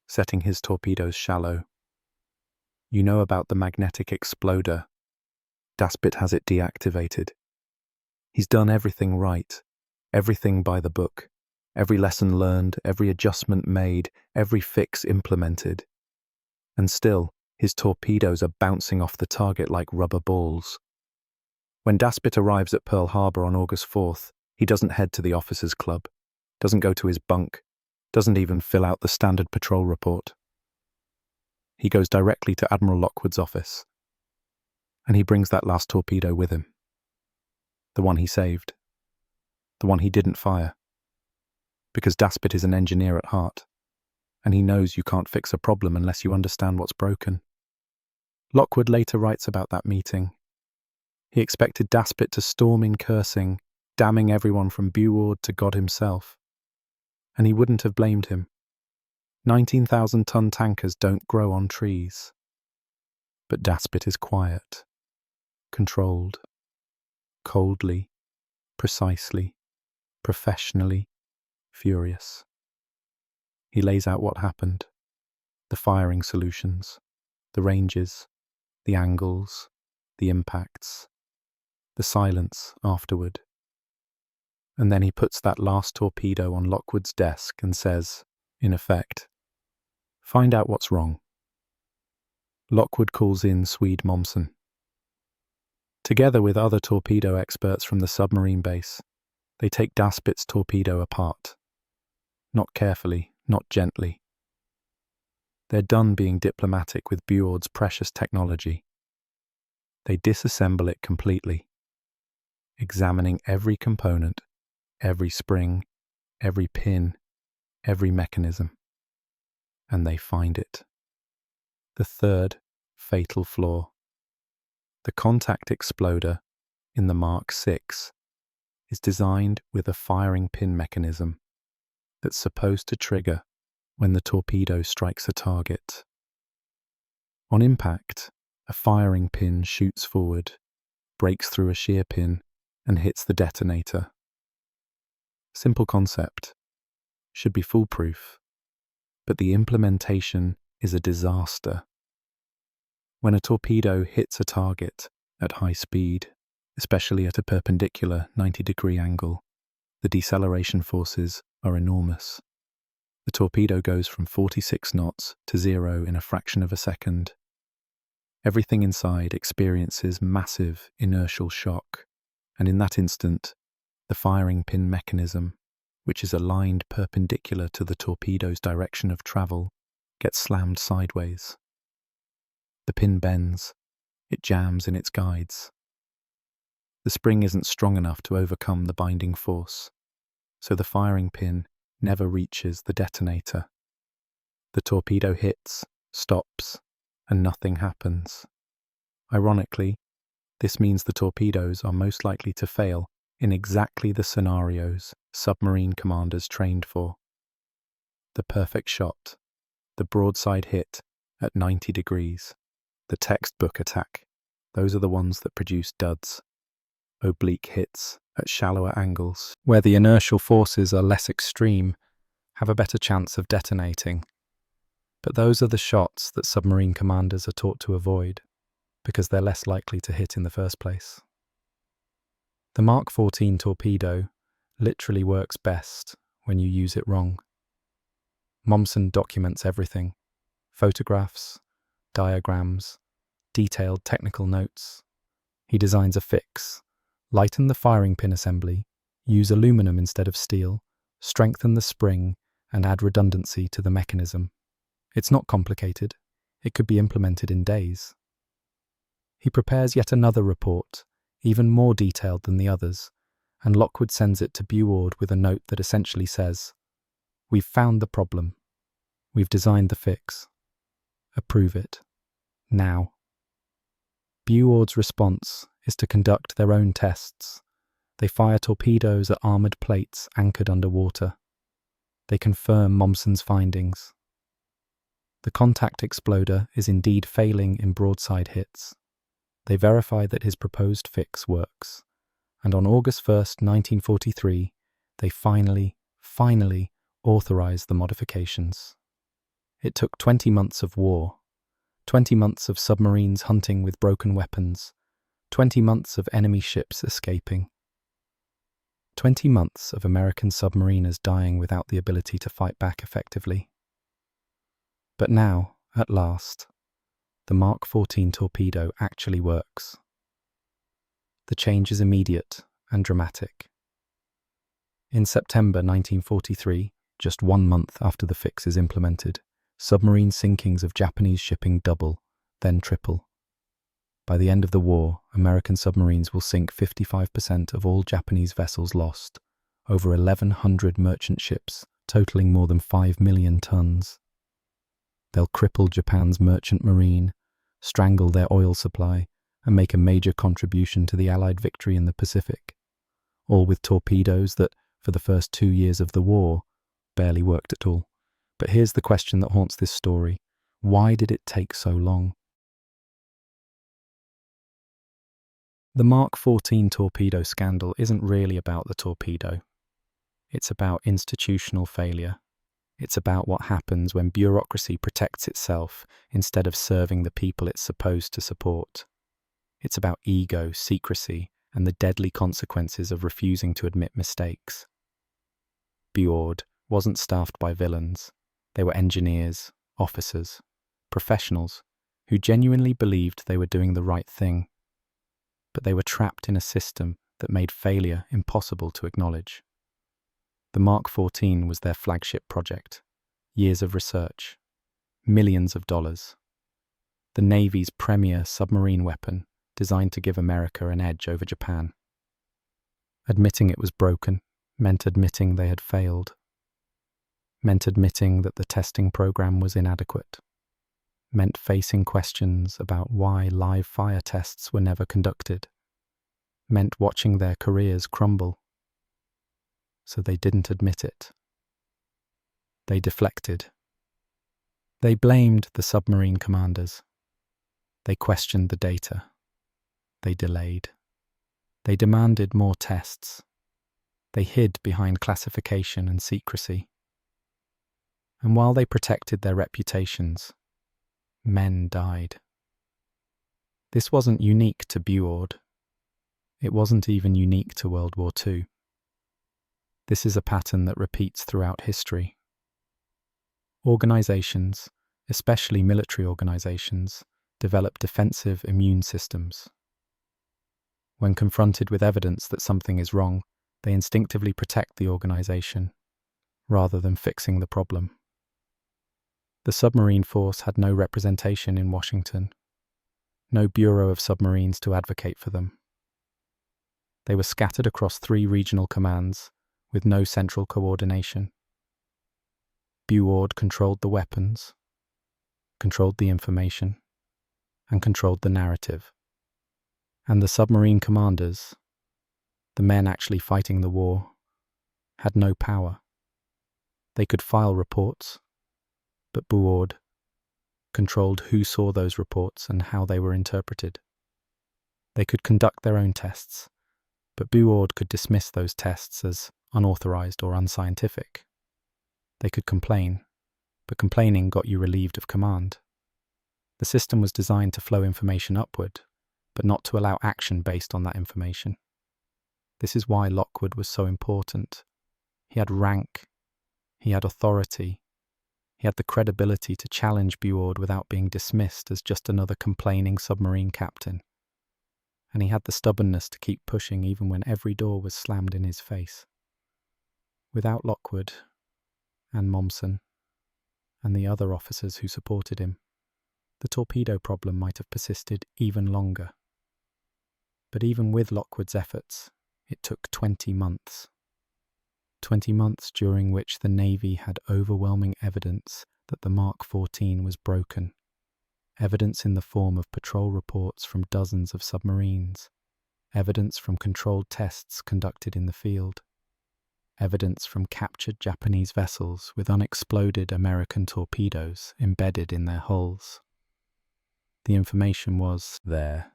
setting his torpedoes shallow. You know about the magnetic exploder. Daspit has it deactivated. He's done everything right, everything by the book, every lesson learned, every adjustment made, every fix implemented. And still, his torpedoes are bouncing off the target like rubber balls. When Daspit arrives at Pearl Harbor on August 4th, he doesn't head to the officers' club, doesn't go to his bunk, doesn't even fill out the standard patrol report. He goes directly to Admiral Lockwood's office, and he brings that last torpedo with him. The one he saved. The one he didn't fire. Because Daspit is an engineer at heart, and he knows you can't fix a problem unless you understand what's broken. Lockwood later writes about that meeting. He expected Daspit to storm in cursing, damning everyone from Buord to God himself. And he wouldn't have blamed him. 19,000-ton tankers don't grow on trees. But Daspit is quiet, controlled, coldly, precisely, professionally, furious. He lays out what happened, the firing solutions, the ranges, the angles, the impacts, the silence afterward. And then he puts that last torpedo on Lockwood's desk and says, in effect, "Find out what's wrong." Lockwood calls in Swede Mommsen. Together with other torpedo experts from the submarine base, they take Daspit's torpedo apart. Not carefully, not gently. They're done being diplomatic with Buord's precious technology. They disassemble it completely, examining every component, every spring, every pin, every mechanism. And they find it. The third fatal flaw. The contact exploder in the Mark VI is designed with a firing pin mechanism that's supposed to trigger when the torpedo strikes a target. On impact, a firing pin shoots forward, breaks through a shear pin, and hits the detonator. Simple concept, should be foolproof, but the implementation is a disaster. When a torpedo hits a target at high speed, especially at a perpendicular 90-degree angle, the deceleration forces are enormous. The torpedo goes from 46 knots to 0 in a fraction of a second. Everything inside experiences massive inertial shock, and in that instant, the firing pin mechanism, which is aligned perpendicular to the torpedo's direction of travel, gets slammed sideways. The pin bends, it jams in its guides. The spring isn't strong enough to overcome the binding force, so the firing pin never reaches the detonator. The torpedo hits, stops, and nothing happens. Ironically, this means the torpedoes are most likely to fail in exactly the scenarios submarine commanders trained for. The perfect shot, the broadside hit at 90 degrees, the textbook attack, those are the ones that produce duds. Oblique hits at shallower angles, where the inertial forces are less extreme, have a better chance of detonating. But those are the shots that submarine commanders are taught to avoid, because they're less likely to hit in the first place. The Mark 14 torpedo literally works best when you use it wrong. Mommsen documents everything: photographs, diagrams, detailed technical notes. He designs a fix: lighten the firing pin assembly, use aluminum instead of steel, strengthen the spring, and add redundancy to the mechanism. It's not complicated. It could be implemented in days. He prepares yet another report, even more detailed than the others, and Lockwood sends it to Buord with a note that essentially says, "We've found the problem. We've designed the fix. Approve it. Now." Buord's response is to conduct their own tests. They fire torpedoes at armoured plates anchored underwater. They confirm Mommsen's findings. The contact exploder is indeed failing in broadside hits. They verify that his proposed fix works, And on August 1st, 1943, they finally authorized the modifications. It took 20 months of war, 20 months of submarines hunting with broken weapons, 20 months of enemy ships escaping, 20 months of American submariners dying without the ability to fight back effectively. But now, at last, the Mark 14 torpedo actually works. The change is immediate and dramatic. In September 1943, just 1 month after the fix is implemented, submarine sinkings of Japanese shipping double, then triple. By the end of the war, American submarines will sink 55% of all Japanese vessels lost, over 1,100 merchant ships, totaling more than 5 million tons. They'll cripple Japan's merchant marine, strangle their oil supply, and make a major contribution to the Allied victory in the Pacific, all with torpedoes that, for the first 2 years of the war, barely worked at all. But here's the question that haunts this story. Why did it take so long? The Mark 14 torpedo scandal isn't really about the torpedo. It's about institutional failure. It's about what happens when bureaucracy protects itself instead of serving the people it's supposed to support. It's about ego, secrecy, and the deadly consequences of refusing to admit mistakes. BORD wasn't staffed by villains. They were engineers, officers, professionals who genuinely believed they were doing the right thing. But they were trapped in a system that made failure impossible to acknowledge. The Mark 14 was their flagship project. Years of research, millions of dollars. The Navy's premier submarine weapon designed to give America an edge over Japan. Admitting it was broken meant admitting they had failed. Meant admitting that the testing program was inadequate. Meant facing questions about why live fire tests were never conducted. Meant watching their careers crumble. So they didn't admit it. They deflected. They blamed the submarine commanders. They questioned the data. They delayed. They demanded more tests. They hid behind classification and secrecy. And while they protected their reputations, men died. This wasn't unique to BORD. It wasn't even unique to World War II. This is a pattern that repeats throughout history. Organizations, especially military organizations, develop defensive immune systems. When confronted with evidence that something is wrong, they instinctively protect the organization, rather than fixing the problem. The submarine force had no representation in Washington, no Bureau of Submarines to advocate for them. They were scattered across 3 regional commands, with no central coordination. BORD controlled the weapons, controlled the information, and controlled the narrative. And the submarine commanders, the men actually fighting the war, had no power. They could file reports, but BORD controlled who saw those reports and how they were interpreted. They could conduct their own tests, but BORD could dismiss those tests as unauthorized or unscientific. They could complain, but complaining got you relieved of command. The system was designed to flow information upward, but not to allow action based on that information. This is why Lockwood was so important. He had rank, he had authority, he had the credibility to challenge BORD without being dismissed as just another complaining submarine captain. And he had the stubbornness to keep pushing even when every door was slammed in his face. Without Lockwood, and Momsen, and the other officers who supported him, the torpedo problem might have persisted even longer. But even with Lockwood's efforts, it took 20 months. 20 months during which the Navy had overwhelming evidence that the Mark 14 was broken. Evidence in the form of patrol reports from dozens of submarines. Evidence from controlled tests conducted in the field. Evidence from captured Japanese vessels with unexploded American torpedoes embedded in their hulls. The information was there.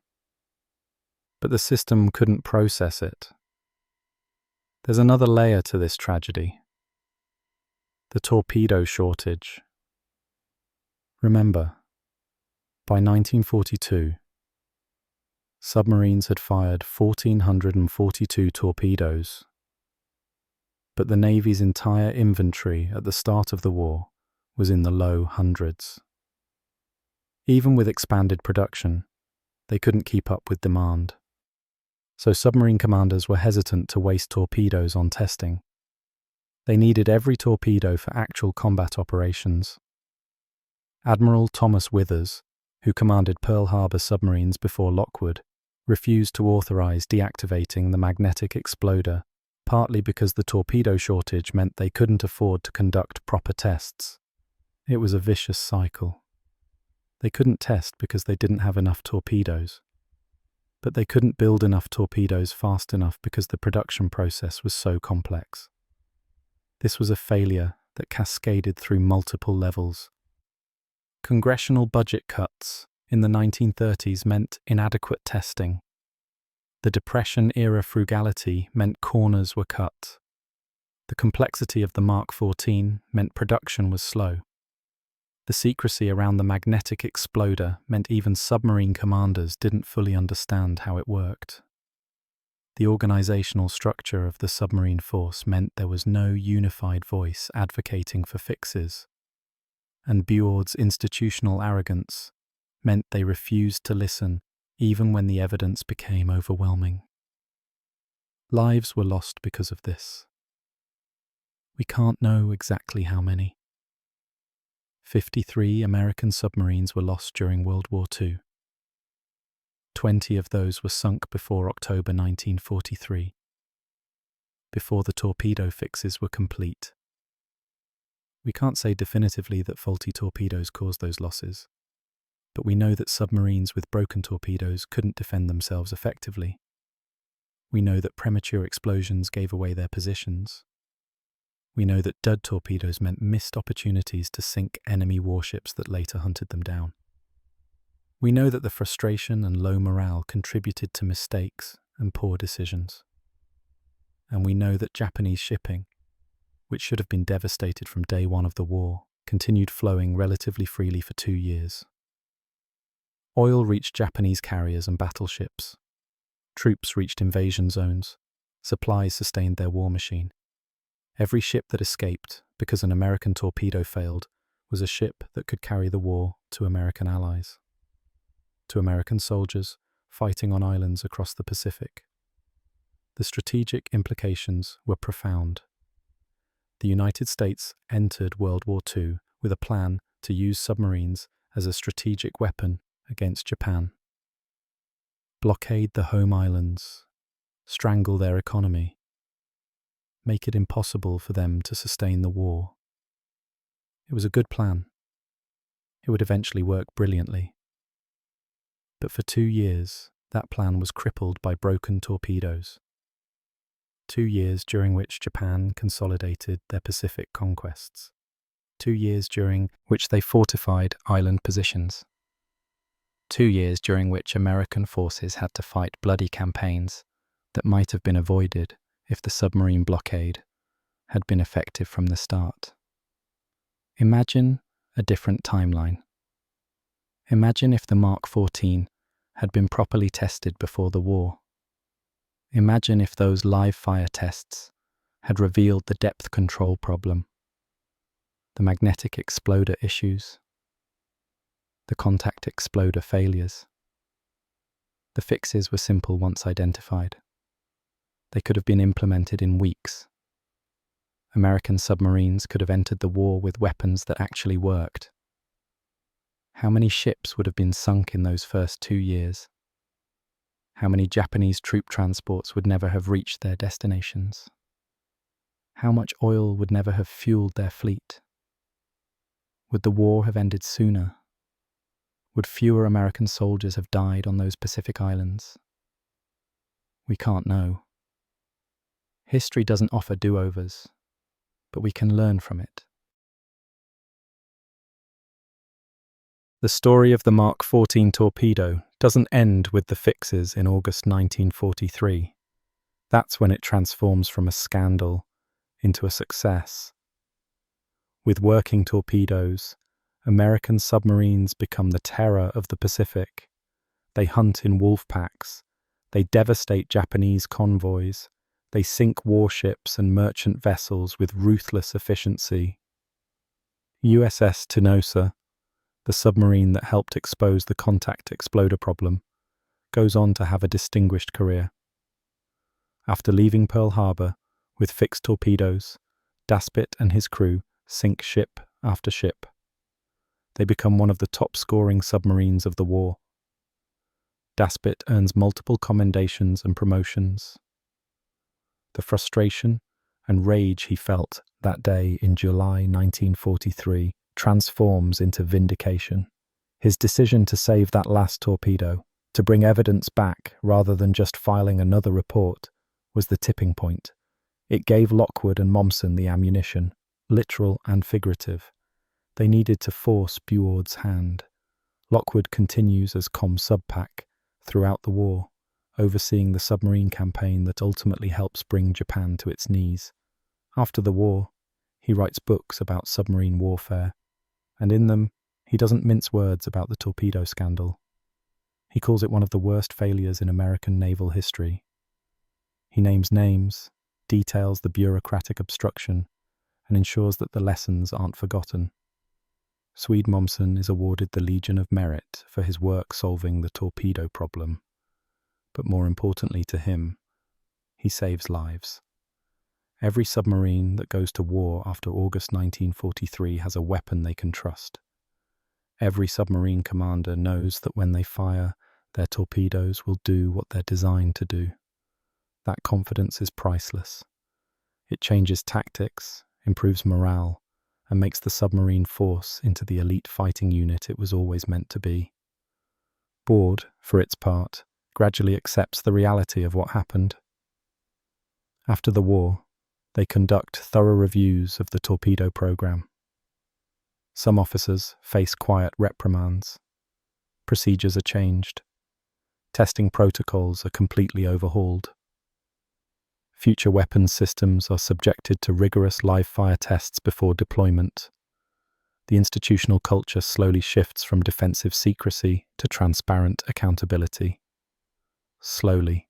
but the system couldn't process it. There's another layer to this tragedy: the torpedo shortage. Remember, by 1942, submarines had fired 1,442 torpedoes, but the Navy's entire inventory at the start of the war was in the low hundreds. Even with expanded production, they couldn't keep up with demand. So submarine commanders were hesitant to waste torpedoes on testing. They needed every torpedo for actual combat operations. Admiral Thomas Withers, who commanded Pearl Harbor submarines before Lockwood, refused to authorize deactivating the magnetic exploder, partly because the torpedo shortage meant they couldn't afford to conduct proper tests. It was a vicious cycle. They couldn't test because they didn't have enough torpedoes. But they couldn't build enough torpedoes fast enough because the production process was so complex. This was a failure that cascaded through multiple levels. Congressional budget cuts in the 1930s meant inadequate testing. The Depression-era frugality meant corners were cut. The complexity of the Mark 14 meant production was slow. The secrecy around the magnetic exploder meant even submarine commanders didn't fully understand how it worked. The organizational structure of the submarine force meant there was no unified voice advocating for fixes. And Bureau's institutional arrogance meant they refused to listen even when the evidence became overwhelming. Lives were lost because of this. We can't know exactly how many. 53 American submarines were lost during World War II. 20 of those were sunk before October 1943, before the torpedo fixes were complete. We can't say definitively that faulty torpedoes caused those losses, but we know that submarines with broken torpedoes couldn't defend themselves effectively. We know that premature explosions gave away their positions. We know that dud torpedoes meant missed opportunities to sink enemy warships that later hunted them down. We know that the frustration and low morale contributed to mistakes and poor decisions. And we know that Japanese shipping, which should have been devastated from day one of the war, continued flowing relatively freely for 2 years. Oil reached Japanese carriers and battleships. Troops reached invasion zones. Supplies sustained their war machine. Every ship that escaped because an American torpedo failed was a ship that could carry the war to American allies, to American soldiers fighting on islands across the Pacific. The strategic implications were profound. The United States entered World War II with a plan to use submarines as a strategic weapon against Japan. Blockade the home islands, strangle their economy, make it impossible for them to sustain the war. It was a good plan. It would eventually work brilliantly. But for 2 years, that plan was crippled by broken torpedoes. 2 years during which Japan consolidated their Pacific conquests. 2 years during which they fortified island positions. 2 years during which American forces had to fight bloody campaigns that might have been avoided if the submarine blockade had been effective from the start. Imagine a different timeline. Imagine if the Mark 14 had been properly tested before the war. Imagine if those live fire tests had revealed the depth control problem, the magnetic exploder issues, the contact exploder failures. The fixes were simple once identified. They could have been implemented in weeks. American submarines could have entered the war with weapons that actually worked. How many ships would have been sunk in those first 2 years? How many Japanese troop transports would never have reached their destinations? How much oil would never have fueled their fleet? Would the war have ended sooner? Would fewer American soldiers have died on those Pacific islands? We can't know. History doesn't offer do-overs, but we can learn from it. The story of the Mark 14 torpedo doesn't end with the fixes in August 1943. That's when it transforms from a scandal into a success. With working torpedoes, American submarines become the terror of the Pacific. They hunt in wolf packs. They devastate Japanese convoys. They sink warships and merchant vessels with ruthless efficiency. USS Tinosa, the submarine that helped expose the contact exploder problem, goes on to have a distinguished career. After leaving Pearl Harbor with fixed torpedoes, Daspit and his crew sink ship after ship. They become one of the top-scoring submarines of the war. Daspit earns multiple commendations and promotions. The frustration and rage he felt that day in July 1943 transforms into vindication. His decision to save that last torpedo, to bring evidence back rather than just filing another report, was the tipping point. It gave Lockwood and Mommsen the ammunition, literal and figurative. They needed to force Buord's hand. Lockwood continues as ComSubPac throughout the war, overseeing the submarine campaign that ultimately helps bring Japan to its knees. After the war, he writes books about submarine warfare, and in them, he doesn't mince words about the torpedo scandal. He calls it one of the worst failures in American naval history. He names names, details the bureaucratic obstruction, and ensures that the lessons aren't forgotten. Swede Mommsen is awarded the Legion of Merit for his work solving the torpedo problem. But more importantly to him, he saves lives. Every submarine that goes to war after August 1943 has a weapon they can trust. Every submarine commander knows that when they fire, their torpedoes will do what they're designed to do. That confidence is priceless. It changes tactics, improves morale, and makes the submarine force into the elite fighting unit it was always meant to be. Buord, for its part, gradually accepts the reality of what happened. After the war, they conduct thorough reviews of the torpedo program. Some officers face quiet reprimands. Procedures are changed. Testing protocols are completely overhauled. Future weapons systems are subjected to rigorous live-fire tests before deployment. The institutional culture slowly shifts from defensive secrecy to transparent accountability. Slowly.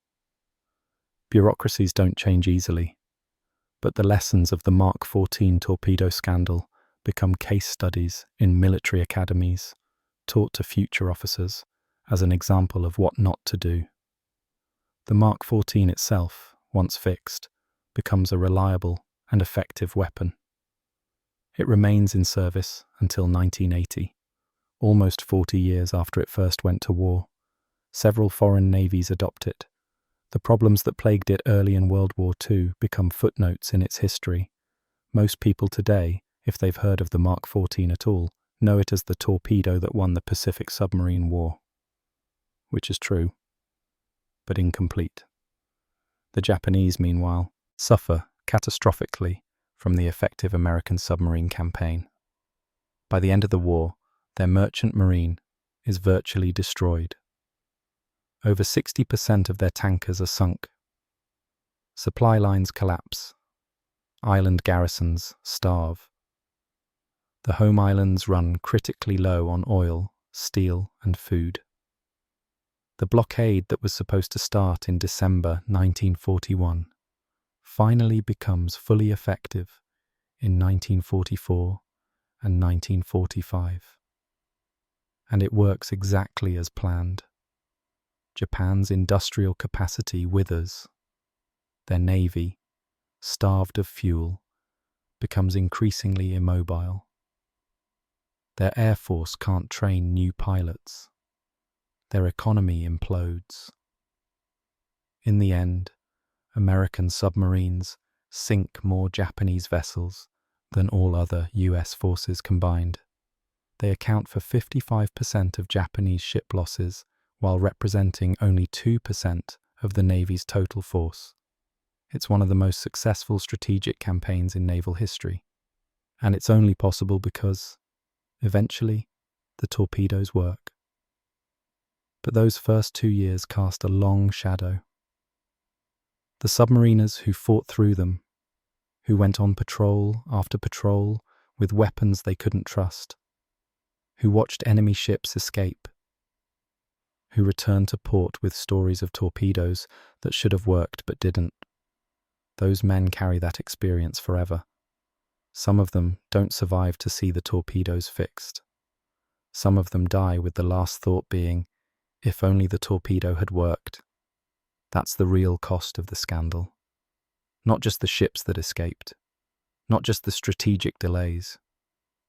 Bureaucracies don't change easily, but the lessons of the Mark 14 torpedo scandal become case studies in military academies, taught to future officers as an example of what not to do. The Mark 14 itself, once fixed, becomes a reliable and effective weapon. It remains in service until 1980, almost 40 years after it first went to war. Several foreign navies adopt it. The problems that plagued it early in World War II become footnotes in its history. Most people today, if they've heard of the Mark 14 at all, know it as the torpedo that won the Pacific Submarine War. Which is true, but incomplete. The Japanese, meanwhile, suffer catastrophically from the effective American submarine campaign. By the end of the war, their merchant marine is virtually destroyed. Over 60% of their tankers are sunk. Supply lines collapse. Island garrisons starve. The home islands run critically low on oil, steel, and food. The blockade that was supposed to start in December 1941 finally becomes fully effective in 1944 and 1945. And it works exactly as planned. Japan's industrial capacity withers. Their navy, starved of fuel, becomes increasingly immobile. Their air force can't train new pilots. Their economy implodes. In the end, American submarines sink more Japanese vessels than all other US forces combined. They account for 55% of Japanese ship losses, while representing only 2% of the Navy's total force. It's one of the most successful strategic campaigns in naval history, and it's only possible because, eventually, the torpedoes work. But those first 2 years cast a long shadow. The submariners who fought through them, who went on patrol after patrol with weapons they couldn't trust, who watched enemy ships escape, who returned to port with stories of torpedoes that should have worked but didn't. Those men carry that experience forever. Some of them don't survive to see the torpedoes fixed. Some of them die with the last thought being, if only the torpedo had worked. That's the real cost of the scandal. Not just the ships that escaped, not just the strategic delays.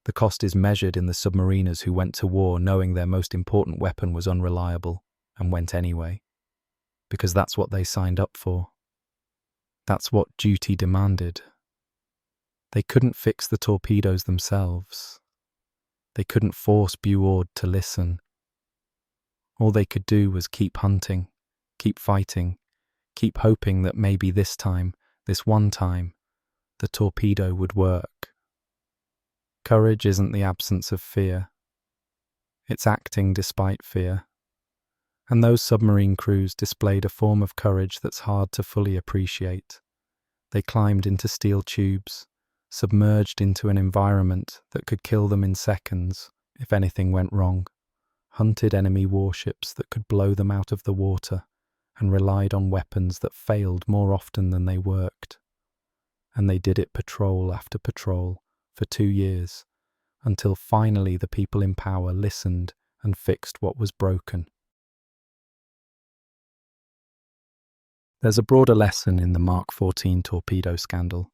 The cost is measured in the submariners who went to war knowing their most important weapon was unreliable and went anyway. Because that's what they signed up for. That's what duty demanded. They couldn't fix the torpedoes themselves. They couldn't force Bureau to listen. All they could do was keep hunting, keep fighting, keep hoping that maybe this time, this one time, the torpedo would work. Courage isn't the absence of fear. It's acting despite fear. And those submarine crews displayed a form of courage that's hard to fully appreciate. They climbed into steel tubes, submerged into an environment that could kill them in seconds if anything went wrong, hunted enemy warships that could blow them out of the water, and relied on weapons that failed more often than they worked. And they did it patrol after patrol for 2 years, until finally the people in power listened and fixed what was broken. There's a broader lesson in the Mark 14 torpedo scandal,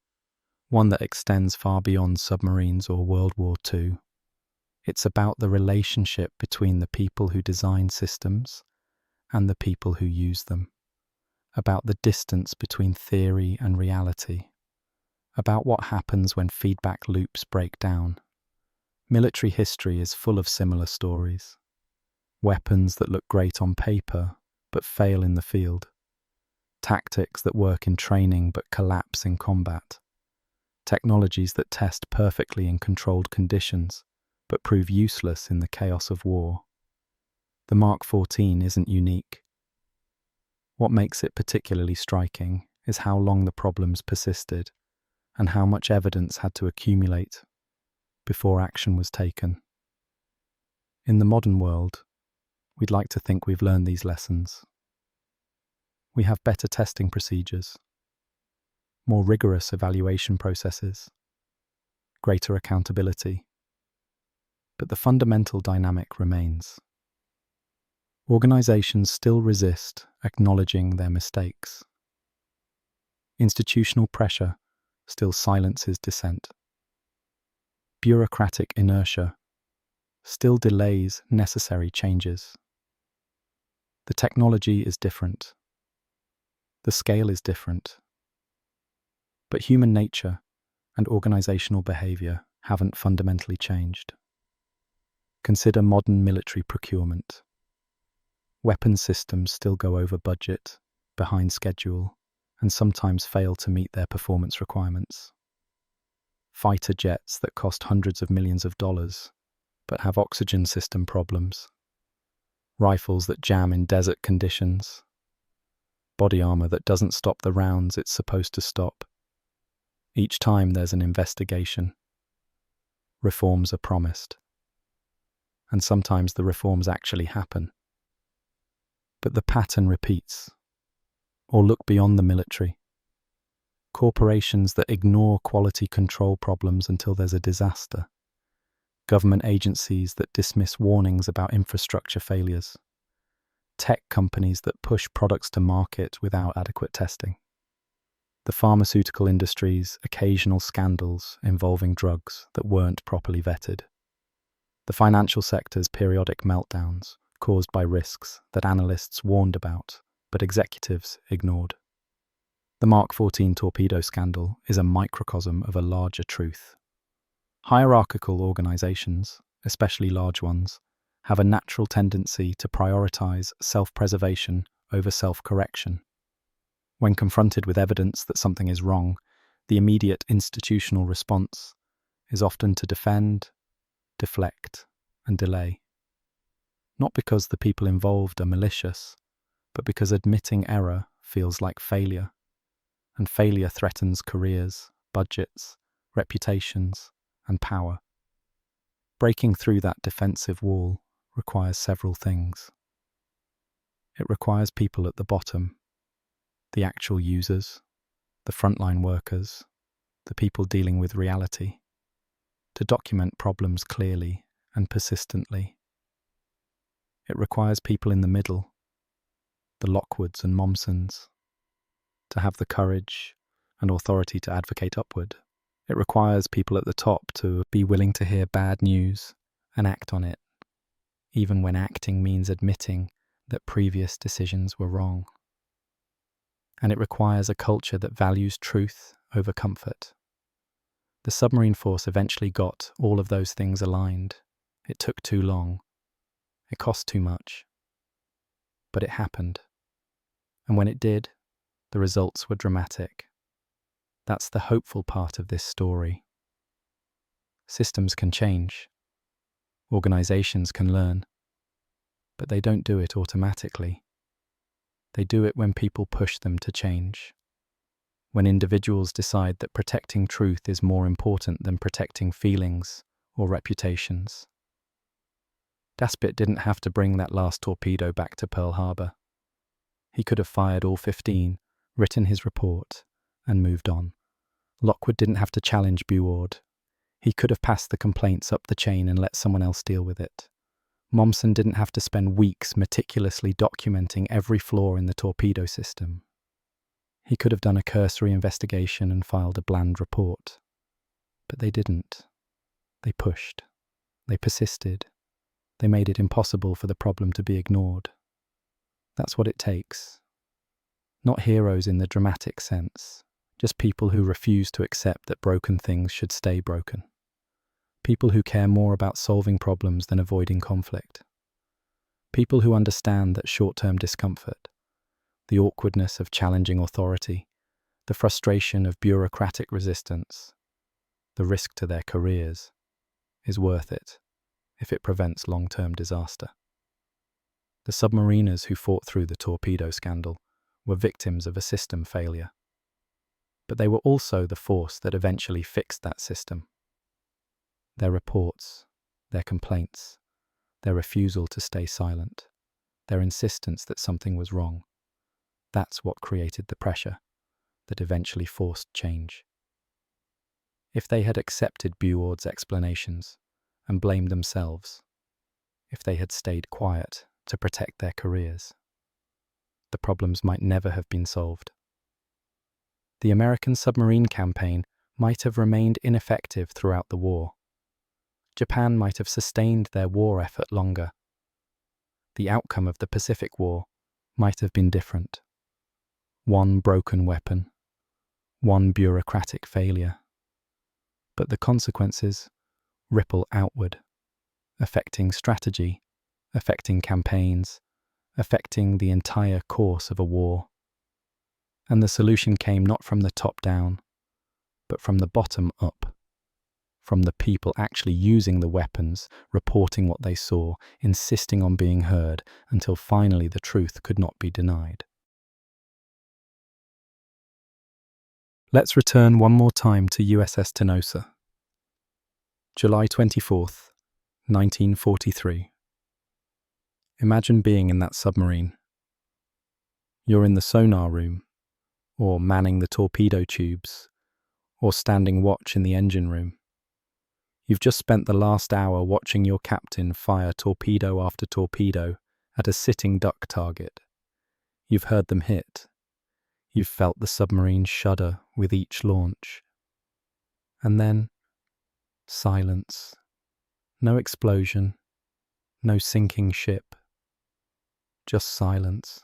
one that extends far beyond submarines or World War II. It's about the relationship between the people who design systems and the people who use them, about the distance between theory and reality, about what happens when feedback loops break down. Military history is full of similar stories. Weapons that look great on paper but fail in the field. Tactics that work in training but collapse in combat. Technologies that test perfectly in controlled conditions but prove useless in the chaos of war. The Mark 14 isn't unique. What makes it particularly striking is how long the problems persisted and how much evidence had to accumulate before action was taken. In the modern world, we'd like to think we've learned these lessons. We have better testing procedures, more rigorous evaluation processes, greater accountability. But the fundamental dynamic remains. Organizations still resist acknowledging their mistakes. Institutional pressure still silences dissent. Bureaucratic inertia still delays necessary changes. The technology is different. The scale is different. But human nature and organizational behavior haven't fundamentally changed. Consider modern military procurement. Weapons systems still go over budget, behind schedule, and sometimes fail to meet their performance requirements. Fighter jets that cost hundreds of millions of dollars, but have oxygen system problems. Rifles that jam in desert conditions. Body armor that doesn't stop the rounds it's supposed to stop. Each time there's an investigation. Reforms are promised. And sometimes the reforms actually happen. But the pattern repeats. Or look beyond the military. Corporations that ignore quality control problems until there's a disaster. Government agencies that dismiss warnings about infrastructure failures. Tech companies that push products to market without adequate testing. The pharmaceutical industry's occasional scandals involving drugs that weren't properly vetted. The financial sector's periodic meltdowns caused by risks that analysts warned about, but executives ignored. The Mark 14 torpedo scandal is a microcosm of a larger truth. Hierarchical organizations, especially large ones, have a natural tendency to prioritize self-preservation over self-correction. When confronted with evidence that something is wrong, the immediate institutional response is often to defend, deflect, and delay. Not because the people involved are malicious, but because admitting error feels like failure, and failure threatens careers, budgets, reputations, and power. Breaking through that defensive wall requires several things. It requires people at the bottom, the actual users, the frontline workers, the people dealing with reality, to document problems clearly and persistently. It requires people in the middle, the Lockwoods and Momsons, to have the courage and authority to advocate upward. It requires people at the top to be willing to hear bad news and act on it, even when acting means admitting that previous decisions were wrong. And it requires a culture that values truth over comfort. The submarine force eventually got all of those things aligned. It took too long. It cost too much. But it happened. And when it did, the results were dramatic. That's the hopeful part of this story. Systems can change. Organizations can learn. But they don't do it automatically. They do it when people push them to change. When individuals decide that protecting truth is more important than protecting feelings or reputations. Daspit didn't have to bring that last torpedo back to Pearl Harbor. He could have fired all 15, written his report, and moved on. Lockwood didn't have to challenge Buord. He could have passed the complaints up the chain and let someone else deal with it. Momsen didn't have to spend weeks meticulously documenting every flaw in the torpedo system. He could have done a cursory investigation and filed a bland report. But they didn't. They pushed. They persisted. They made it impossible for the problem to be ignored. That's what it takes. Not heroes in the dramatic sense, just people who refuse to accept that broken things should stay broken. People who care more about solving problems than avoiding conflict. People who understand that short-term discomfort, the awkwardness of challenging authority, the frustration of bureaucratic resistance, the risk to their careers, is worth it if it prevents long-term disaster. The submariners who fought through the torpedo scandal were victims of a system failure. But they were also the force that eventually fixed that system. Their reports, their complaints, their refusal to stay silent, their insistence that something was wrong, that's what created the pressure that eventually forced change. If they had accepted Buord's explanations and blamed themselves, if they had stayed quiet to protect their careers, the problems might never have been solved. The American submarine campaign might have remained ineffective throughout the war. Japan might have sustained their war effort longer. The outcome of the Pacific War might have been different. One broken weapon, one bureaucratic failure. But the consequences ripple outward, affecting strategy, affecting campaigns, affecting the entire course of a war. And the solution came not from the top down, but from the bottom up. From the people actually using the weapons, reporting what they saw, insisting on being heard, until finally the truth could not be denied. Let's return one more time to USS Tinosa. July 24th, 1943. Imagine being in that submarine. You're in the sonar room, or manning the torpedo tubes, or standing watch in the engine room. You've just spent the last hour watching your captain fire torpedo after torpedo at a sitting duck target. You've heard them hit. You've felt the submarine shudder with each launch. And then, silence. No explosion. No sinking ship. Just silence.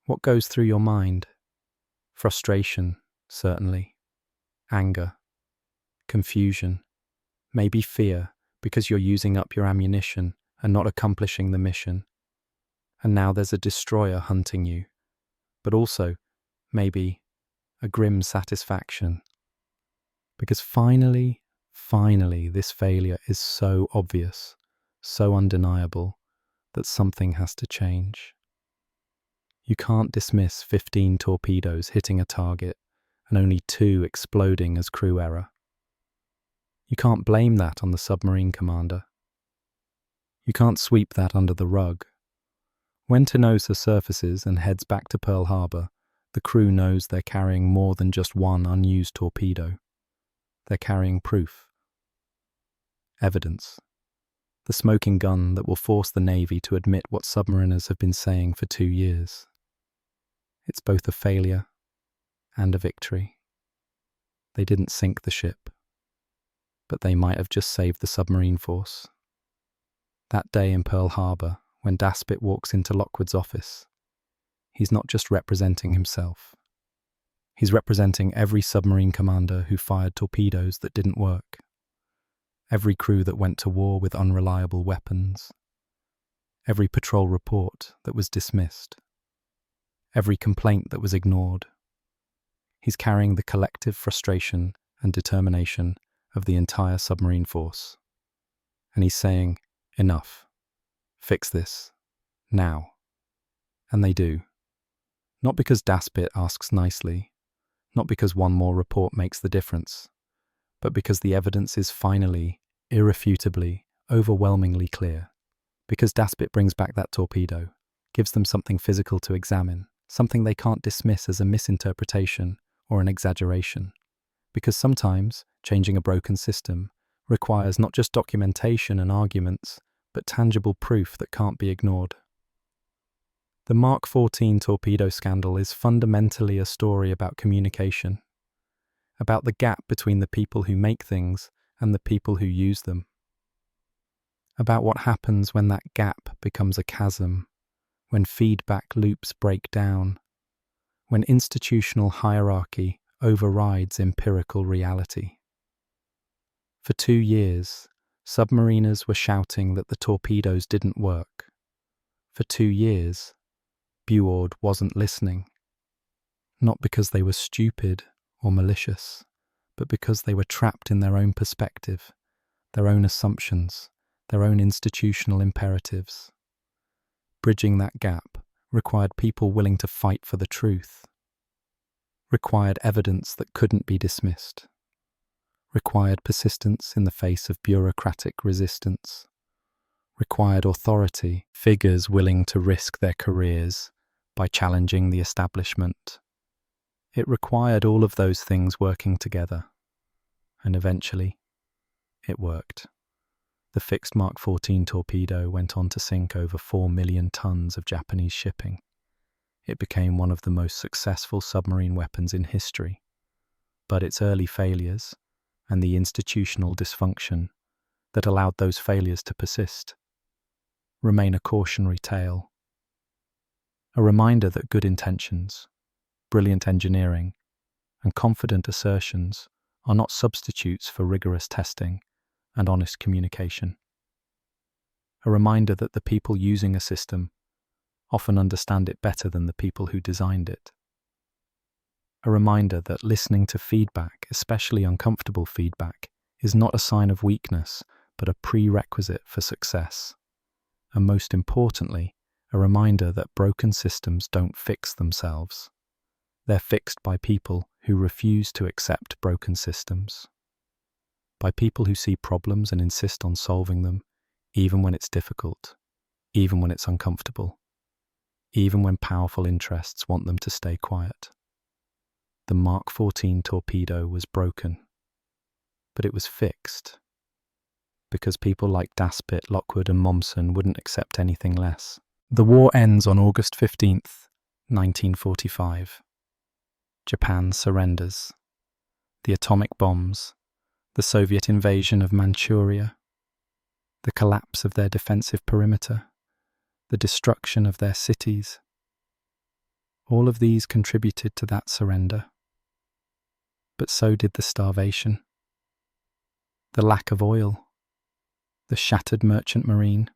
What goes through your mind? Frustration, certainly. Anger. Confusion. Maybe fear, because you're using up your ammunition and not accomplishing the mission. And now there's a destroyer hunting you. But also, maybe, a grim satisfaction. Because finally, this failure is so obvious, so undeniable, that something has to change. You can't dismiss 15 torpedoes hitting a target and only 2 exploding as crew error. You can't blame that on the submarine commander. You can't sweep that under the rug. When Tinosa surfaces and heads back to Pearl Harbor, the crew knows they're carrying more than just one unused torpedo. They're carrying proof. Evidence. The smoking gun that will force the Navy to admit what submariners have been saying for 2 years. It's both a failure and a victory. They didn't sink the ship, but they might have just saved the submarine force. That day in Pearl Harbor, when Daspit walks into Lockwood's office, he's not just representing himself. He's representing every submarine commander who fired torpedoes that didn't work, every crew that went to war with unreliable weapons, every patrol report that was dismissed, every complaint that was ignored. He's carrying the collective frustration and determination of the entire submarine force. And he's saying, enough. Fix this. Now. And they do. Not because Daspit asks nicely, not because one more report makes the difference, but because the evidence is finally, irrefutably, overwhelmingly clear. Because Daspit brings back that torpedo, gives them something physical to examine, something they can't dismiss as a misinterpretation or an exaggeration. Because sometimes changing a broken system requires not just documentation and arguments, but tangible proof that can't be ignored. The Mark 14 torpedo scandal is fundamentally a story about communication, about the gap between the people who make things and the people who use them, about what happens when that gap becomes a chasm, when feedback loops break down, when institutional hierarchy overrides empirical reality. For 2 years, submariners were shouting that the torpedoes didn't work. For 2 years, Buord wasn't listening. Not because they were stupid or malicious, but because they were trapped in their own perspective, their own assumptions, their own institutional imperatives. Bridging that gap required people willing to fight for the truth, required evidence that couldn't be dismissed, required persistence in the face of bureaucratic resistance, required authority, figures willing to risk their careers by challenging the establishment. It required all of those things working together, and eventually, it worked. The fixed Mark 14 torpedo went on to sink over 4 million tons of Japanese shipping. It became one of the most successful submarine weapons in history, but its early failures and the institutional dysfunction that allowed those failures to persist remain a cautionary tale, a reminder that good intentions, brilliant engineering, and confident assertions are not substitutes for rigorous testing and honest communication. A reminder that the people using a system often understand it better than the people who designed it. A reminder that listening to feedback, especially uncomfortable feedback, is not a sign of weakness, but a prerequisite for success. And most importantly, a reminder that broken systems don't fix themselves. They're fixed by people who refuse to accept broken systems. By people who see problems and insist on solving them, even when it's difficult, even when it's uncomfortable, even when powerful interests want them to stay quiet. The Mark 14 torpedo was broken, but it was fixed, because people like Daspit, Lockwood and Momsen wouldn't accept anything less. The war ends on August 15th, 1945. Japan surrenders. The atomic bombs, the Soviet invasion of Manchuria, the collapse of their defensive perimeter, the destruction of their cities. All of these contributed to that surrender. But so did the starvation, the lack of oil, the shattered merchant marine,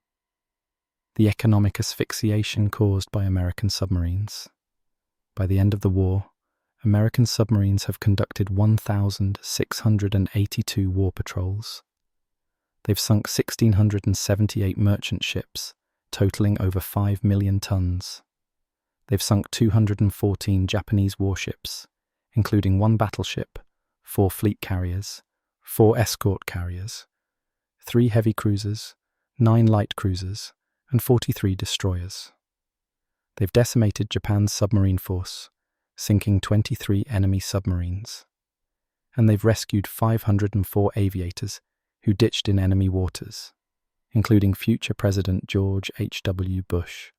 the economic asphyxiation caused by American submarines. By the end of the war, American submarines have conducted 1,682 war patrols. They've sunk 1,678 merchant ships totaling over 5 million tons. They've sunk 214 Japanese warships, including 1 battleship, 4 fleet carriers, 4 escort carriers, 3 heavy cruisers, 9 light cruisers, and 43 destroyers. They've decimated Japan's submarine force, sinking 23 enemy submarines. And they've rescued 504 aviators who ditched in enemy waters, including future President George H.W. Bush.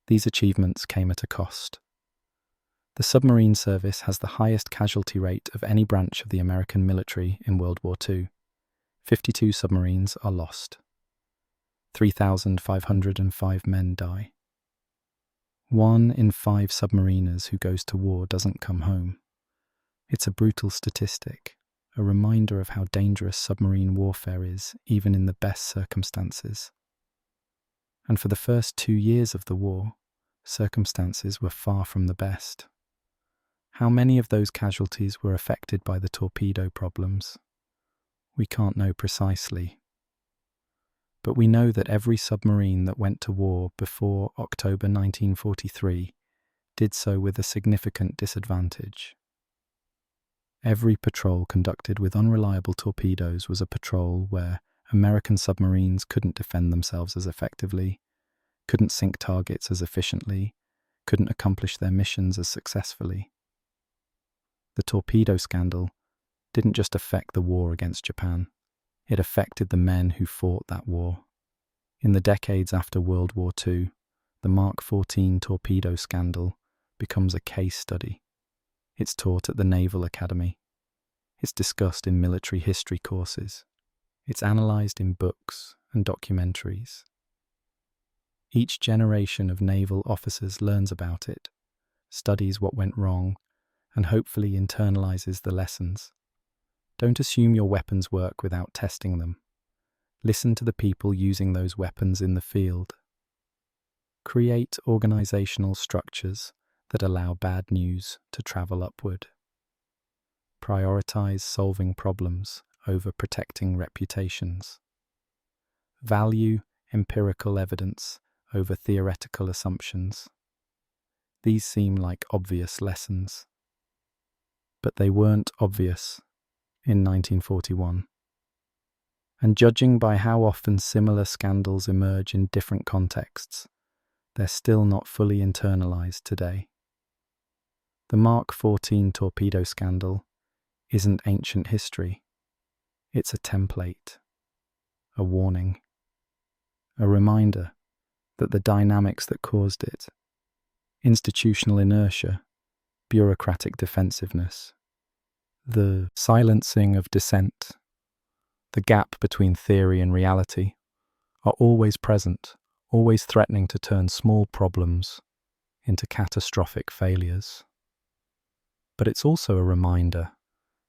These achievements came at a cost. The submarine service has the highest casualty rate of any branch of the American military in World War II. 52 submarines are lost. 3,505 men die. 1 in 5 submariners who goes to war doesn't come home. It's a brutal statistic, a reminder of how dangerous submarine warfare is, even in the best circumstances. And for the first 2 years of the war, circumstances were far from the best. How many of those casualties were affected by the torpedo problems? We can't know precisely. But we know that every submarine that went to war before October 1943 did so with a significant disadvantage. Every patrol conducted with unreliable torpedoes was a patrol where American submarines couldn't defend themselves as effectively, couldn't sink targets as efficiently, couldn't accomplish their missions as successfully. The torpedo scandal didn't just affect the war against Japan, it affected the men who fought that war. In the decades after World War II, the Mark 14 torpedo scandal becomes a case study. It's taught at the Naval Academy. It's discussed in military history courses. It's analysed in books and documentaries. Each generation of naval officers learns about it, studies what went wrong, and hopefully internalises the lessons. Don't assume your weapons work without testing them. Listen to the people using those weapons in the field. Create organisational structures that allow bad news to travel upward. Prioritise solving problems over protecting reputations. Value empirical evidence over theoretical assumptions. These seem like obvious lessons, but they weren't obvious in 1941. And judging by how often similar scandals emerge in different contexts, they're still not fully internalized today. The Mark 14 torpedo scandal isn't ancient history. It's a template, a warning, a reminder that the dynamics that caused it, institutional inertia, bureaucratic defensiveness, the silencing of dissent, the gap between theory and reality, are always present, always threatening to turn small problems into catastrophic failures. But it's also a reminder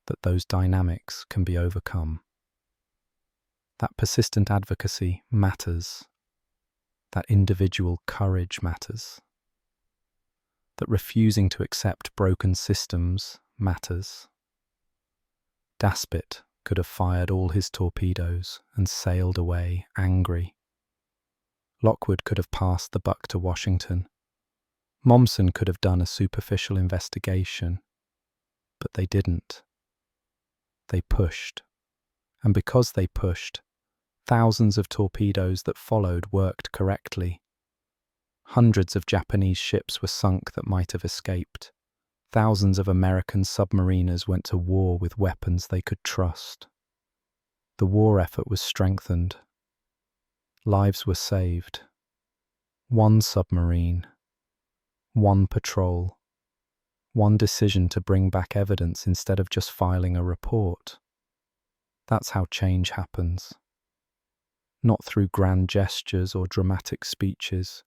that those dynamics can be overcome. That persistent advocacy matters. That individual courage matters. That refusing to accept broken systems matters. Daspit could have fired all his torpedoes and sailed away angry. Lockwood could have passed the buck to Washington. Mommsen could have done a superficial investigation. But they didn't. They pushed. And because they pushed, thousands of torpedoes that followed worked correctly. Hundreds of Japanese ships were sunk that might have escaped. Thousands of American submariners went to war with weapons they could trust. The war effort was strengthened. Lives were saved. 1 submarine. 1 patrol. 1 decision to bring back evidence instead of just filing a report. That's how change happens. Not through grand gestures or dramatic speeches,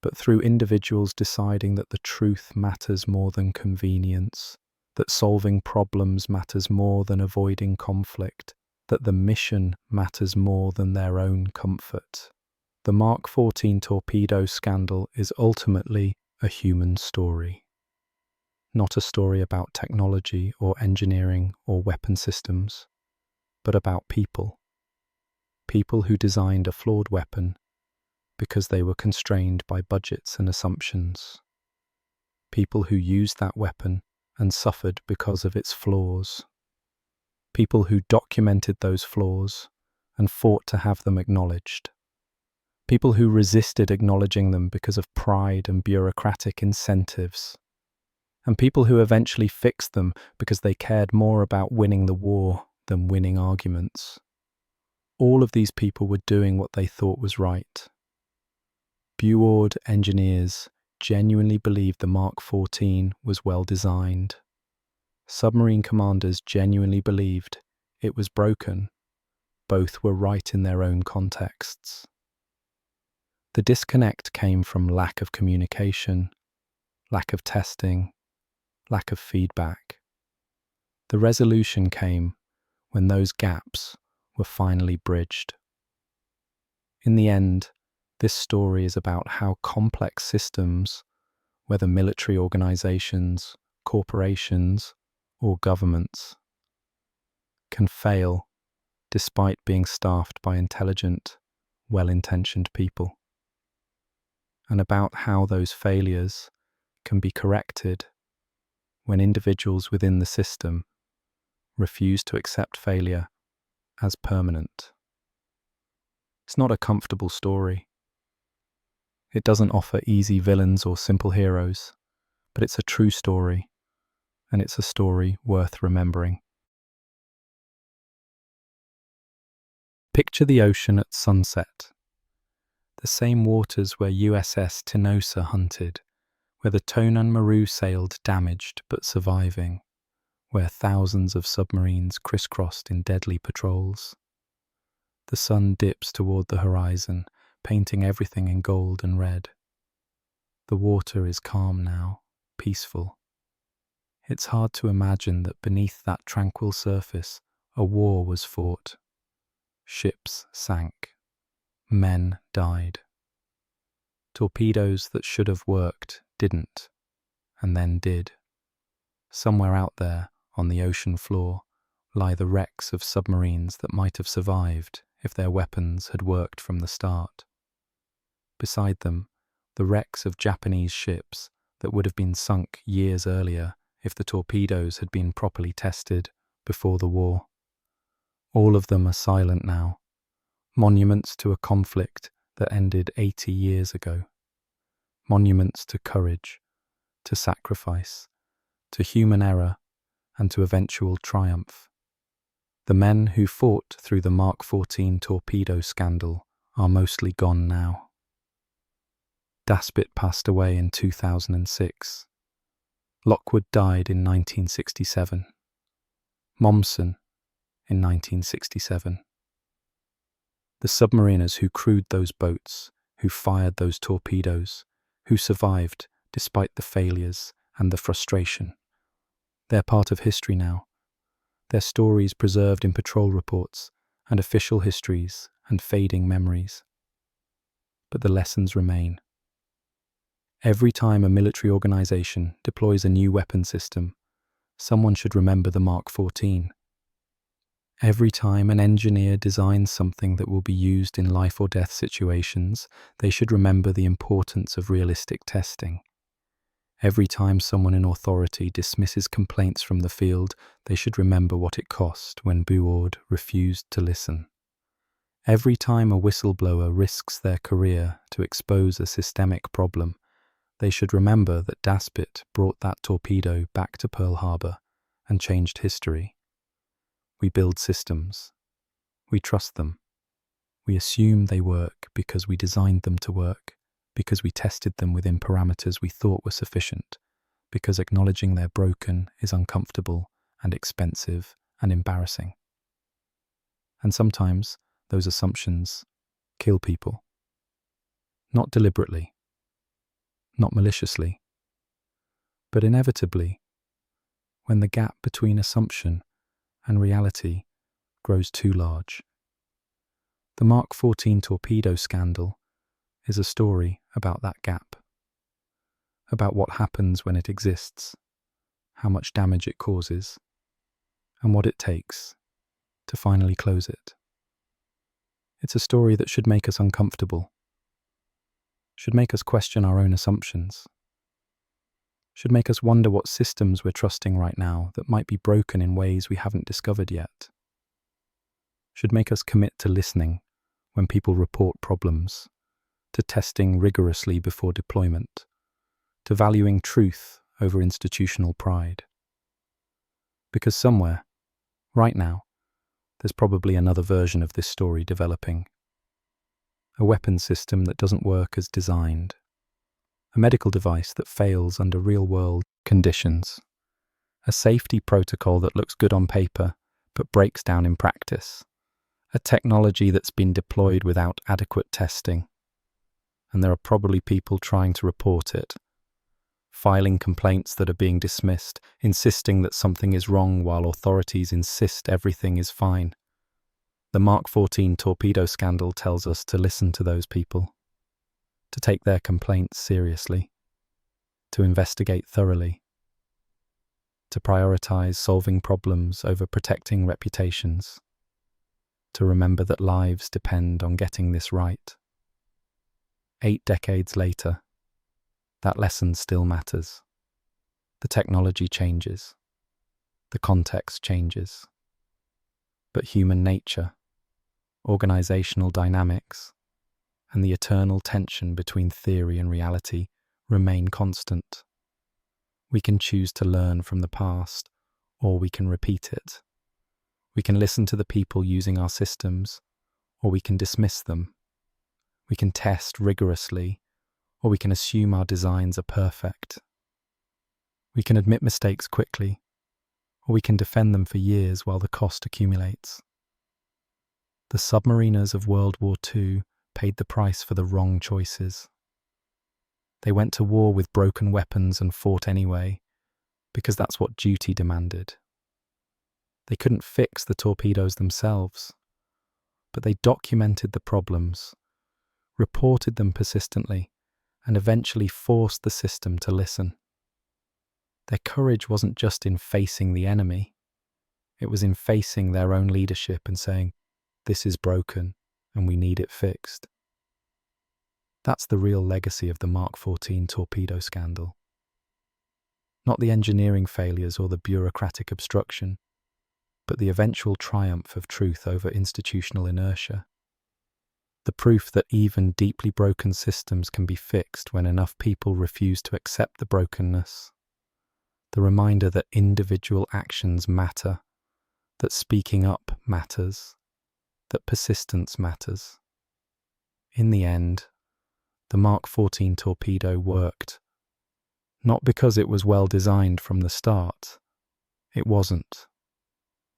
but through individuals deciding that the truth matters more than convenience, that solving problems matters more than avoiding conflict, that the mission matters more than their own comfort. The Mark 14 torpedo scandal is ultimately a human story. Not a story about technology or engineering or weapon systems, but about people. People who designed a flawed weapon, because they were constrained by budgets and assumptions. People who used that weapon and suffered because of its flaws. People who documented those flaws and fought to have them acknowledged. People who resisted acknowledging them because of pride and bureaucratic incentives. And people who eventually fixed them because they cared more about winning the war than winning arguments. All of these people were doing what they thought was right. Bureau engineers genuinely believed the Mark 14 was well designed. Submarine commanders genuinely believed it was broken. Both were right in their own contexts. The disconnect came from lack of communication, lack of testing, lack of feedback. The resolution came when those gaps were finally bridged. In the end, this story is about how complex systems, whether military organizations, corporations, or governments, can fail despite being staffed by intelligent, well-intentioned people, and about how those failures can be corrected when individuals within the system refuse to accept failure as permanent. It's not a comfortable story. It doesn't offer easy villains or simple heroes, but it's a true story, and it's a story worth remembering. Picture the ocean at sunset. The same waters where USS Tinosa hunted, where the Tonan Maru sailed damaged but surviving, where thousands of submarines crisscrossed in deadly patrols. The sun dips toward the horizon, painting everything in gold and red. The water is calm now, peaceful. It's hard to imagine that beneath that tranquil surface, a war was fought. Ships sank. Men died. Torpedoes that should have worked didn't, and then did. Somewhere out there, on the ocean floor, lie the wrecks of submarines that might have survived if their weapons had worked from the start. Beside them, the wrecks of Japanese ships that would have been sunk years earlier if the torpedoes had been properly tested before the war. All of them are silent now, monuments to a conflict that ended 80 years ago. Monuments to courage, to sacrifice, to human error, and to eventual triumph. The men who fought through the Mark 14 torpedo scandal are mostly gone now. Daspit passed away in 2006. Lockwood died in 1967. Momsen in 1967. The submariners who crewed those boats, who fired those torpedoes, who survived despite the failures and the frustration. They're part of history now. Their stories preserved in patrol reports and official histories and fading memories. But the lessons remain. Every time a military organization deploys a new weapon system, someone should remember the Mark 14. Every time an engineer designs something that will be used in life or death situations, they should remember the importance of realistic testing. Every time someone in authority dismisses complaints from the field, they should remember what it cost when Bureau refused to listen. Every time a whistleblower risks their career to expose a systemic problem, they should remember that Daspit brought that torpedo back to Pearl Harbor and changed history. We build systems. We trust them. We assume they work because we designed them to work, because we tested them within parameters we thought were sufficient, because acknowledging they're broken is uncomfortable and expensive and embarrassing. And sometimes those assumptions kill people. Not deliberately, not maliciously, but inevitably, when the gap between assumption and reality grows too large. The Mark 14 torpedo scandal is a story about that gap, about what happens when it exists, how much damage it causes, and what it takes to finally close it. It's a story that should make us uncomfortable, should make us question our own assumptions, should make us wonder what systems we're trusting right now that might be broken in ways we haven't discovered yet, should make us commit to listening when people report problems, to testing rigorously before deployment, to valuing truth over institutional pride. Because somewhere, right now, there's probably another version of this story developing. A weapons system that doesn't work as designed. A medical device that fails under real-world conditions. A safety protocol that looks good on paper but breaks down in practice. A technology that's been deployed without adequate testing. And there are probably people trying to report it, filing complaints that are being dismissed, insisting that something is wrong while authorities insist everything is fine. The Mark 14 torpedo scandal tells us to listen to those people, to take their complaints seriously, to investigate thoroughly, to prioritize solving problems over protecting reputations, to remember that lives depend on getting this right. 8 decades later, that lesson still matters. The technology changes. The context changes. But human nature, organizational dynamics, and the eternal tension between theory and reality remain constant. We can choose to learn from the past, or we can repeat it. We can listen to the people using our systems, or we can dismiss them. We can test rigorously, or we can assume our designs are perfect. We can admit mistakes quickly, or we can defend them for years while the cost accumulates. The submariners of World War II paid the price for the wrong choices. They went to war with broken weapons and fought anyway, because that's what duty demanded. They couldn't fix the torpedoes themselves, but they documented the problems, reported them persistently, and eventually forced the system to listen. Their courage wasn't just in facing the enemy, it was in facing their own leadership and saying, "This is broken and we need it fixed." That's the real legacy of the Mark 14 torpedo scandal. Not the engineering failures or the bureaucratic obstruction, but the eventual triumph of truth over institutional inertia. The proof that even deeply broken systems can be fixed when enough people refuse to accept the brokenness. The reminder that individual actions matter, that speaking up matters, that persistence matters. In the end, the Mark 14 torpedo worked. Not because it was well designed from the start. It wasn't.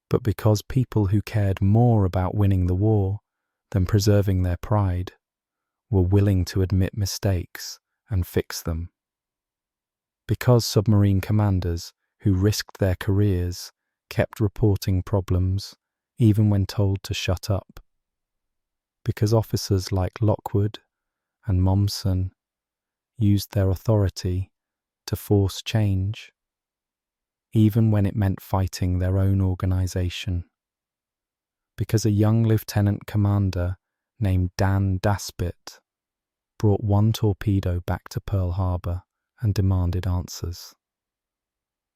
But because people who cared more about winning the war than preserving their pride were willing to admit mistakes and fix them. Because submarine commanders who risked their careers kept reporting problems even when told to shut up. Because officers like Lockwood and Momsen used their authority to force change, even when it meant fighting their own organization. Because a young lieutenant commander named Dan Daspit brought one torpedo back to Pearl Harbor and demanded answers.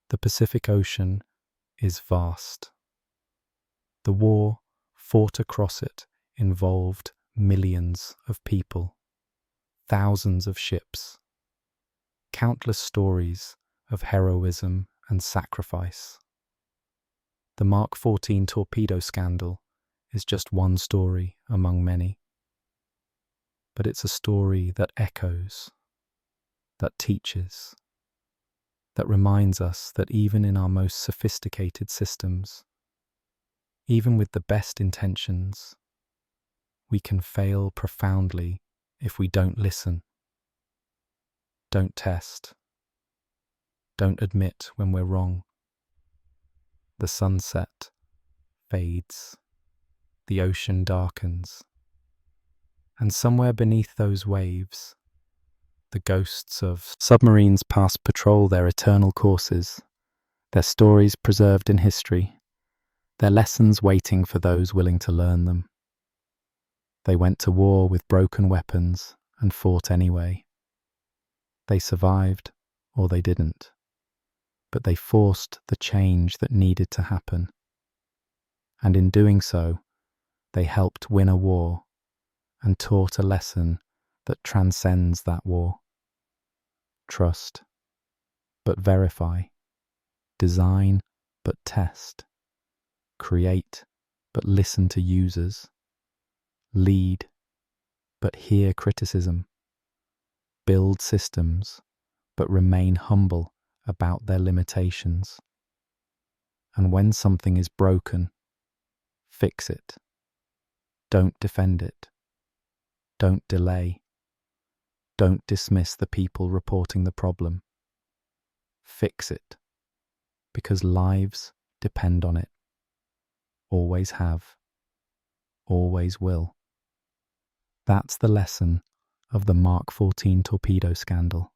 The Pacific Ocean is vast. The war fought across it involved millions of people, thousands of ships, countless stories of heroism and sacrifice. The Mark 14 torpedo scandal is just one story among many. But it's a story that echoes, that teaches, that reminds us that even in our most sophisticated systems, even with the best intentions, we can fail profoundly if we don't listen, don't test, don't admit when we're wrong. The sunset fades, the ocean darkens, and somewhere beneath those waves, the ghosts of submarines past patrol their eternal courses, their stories preserved in history, their lessons waiting for those willing to learn them. They went to war with broken weapons and fought anyway. They survived, or they didn't, but they forced the change that needed to happen. And in doing so, they helped win a war and taught a lesson that transcends that war. Trust, but verify. Design, but test. Create, but listen to users. Lead, but hear criticism. Build systems, but remain humble about their limitations. And when something is broken, fix it. Don't defend it. Don't delay. Don't dismiss the people reporting the problem. Fix it, because lives depend on it. Always have. Always will. That's the lesson of the Mark 14 torpedo scandal.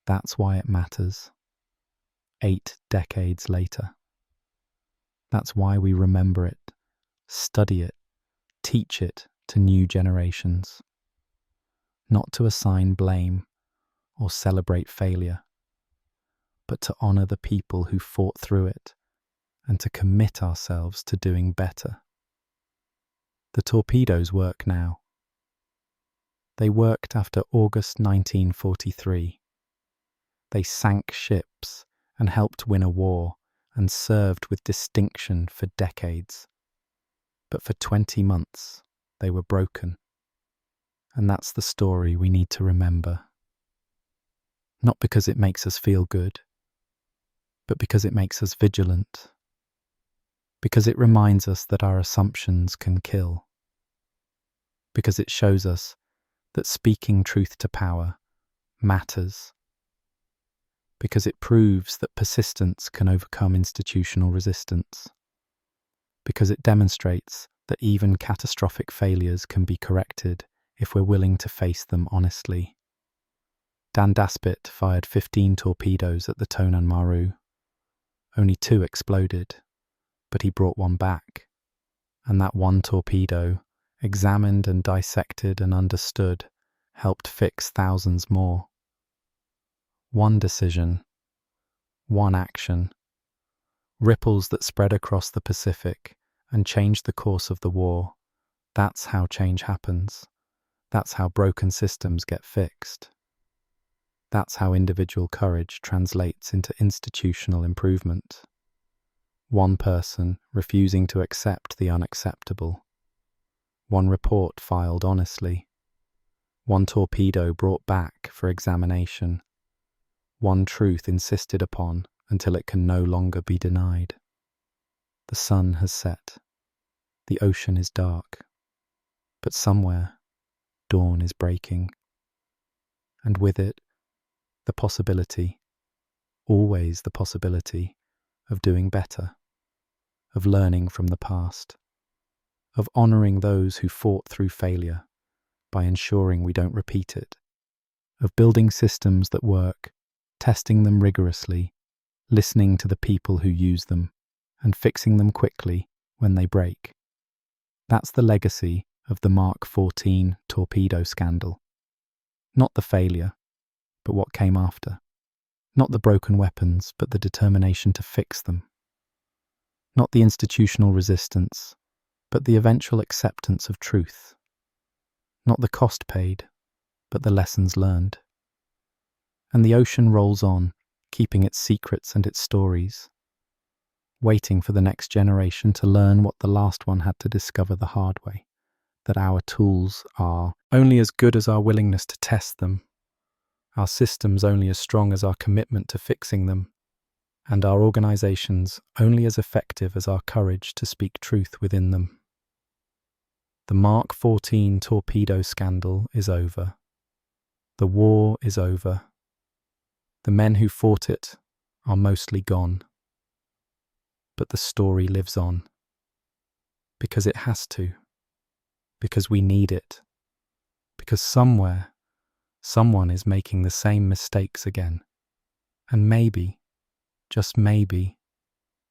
That's why it matters. 8 decades later. That's why we remember it, study it, teach it to new generations. Not to assign blame or celebrate failure, but to honor the people who fought through it and to commit ourselves to doing better. The torpedoes work now. They worked after August 1943. They sank ships and helped win a war and served with distinction for decades. But for 20 months, they were broken. And that's the story we need to remember. Not because it makes us feel good, but because it makes us vigilant. Because it reminds us that our assumptions can kill. Because it shows us that speaking truth to power matters. Because it proves that persistence can overcome institutional resistance. Because it demonstrates that even catastrophic failures can be corrected if we're willing to face them honestly. Dan Daspit fired 15 torpedoes at the Tonan Maru. Only 2 exploded, but he brought one back. And that one torpedo, examined and dissected and understood, helped fix thousands more. One decision, one action, ripples that spread across the Pacific and changed the course of the war. That's how change happens. That's how broken systems get fixed. That's how individual courage translates into institutional improvement. One person refusing to accept the unacceptable. One report filed honestly. One torpedo brought back for examination. One truth insisted upon until it can no longer be denied. The sun has set. The ocean is dark. But somewhere, dawn is breaking. And with it, the possibility, always the possibility, of doing better, of learning from the past, of honouring those who fought through failure by ensuring we don't repeat it, of building systems that work, testing them rigorously, listening to the people who use them, and fixing them quickly when they break. That's the legacy of the Mark 14 torpedo scandal. Not the failure, but what came after. Not the broken weapons, but the determination to fix them. Not the institutional resistance, but the eventual acceptance of truth. Not the cost paid, but the lessons learned. And the ocean rolls on, keeping its secrets and its stories, waiting for the next generation to learn what the last one had to discover the hard way, that our tools are only as good as our willingness to test them, our systems only as strong as our commitment to fixing them, and our organizations only as effective as our courage to speak truth within them. The Mark 14 torpedo scandal is over. The war is over. The men who fought it are mostly gone. But the story lives on. Because it has to. Because we need it. Because somewhere, someone is making the same mistakes again. And maybe, just maybe,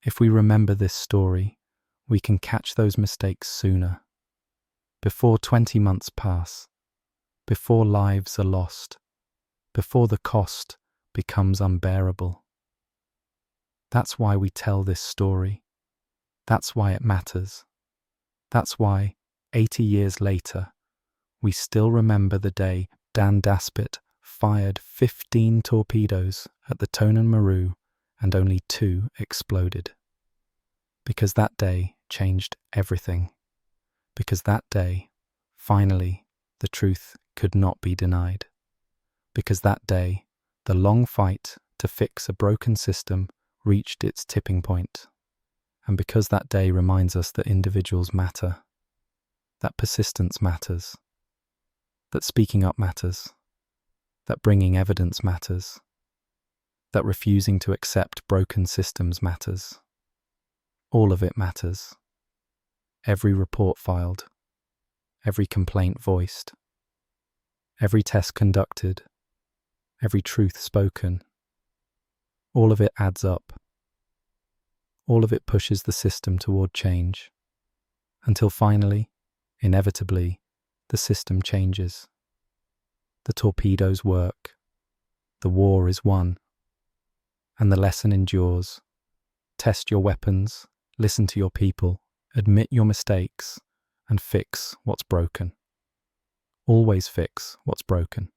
if we remember this story, we can catch those mistakes sooner. Before 20 months pass. before lives are lost, before the cost becomes unbearable. That's why we tell this story. That's why it matters. That's why, 80 years later, we still remember the day Dan Daspit fired 15 torpedoes at the Tonan Maru and only 2 exploded. Because that day changed everything. Because that day, finally, the truth could not be denied. Because that day, the long fight to fix a broken system reached its tipping point. And because that day reminds us that individuals matter, that persistence matters, that speaking up matters, that bringing evidence matters, that refusing to accept broken systems matters. All of it matters. Every report filed, every complaint voiced, every test conducted, every truth spoken, all of it adds up. All of it pushes the system toward change, until finally, inevitably, the system changes. The torpedoes work, the war is won, and the lesson endures. Test your weapons, listen to your people, admit your mistakes, and fix what's broken. Always fix what's broken.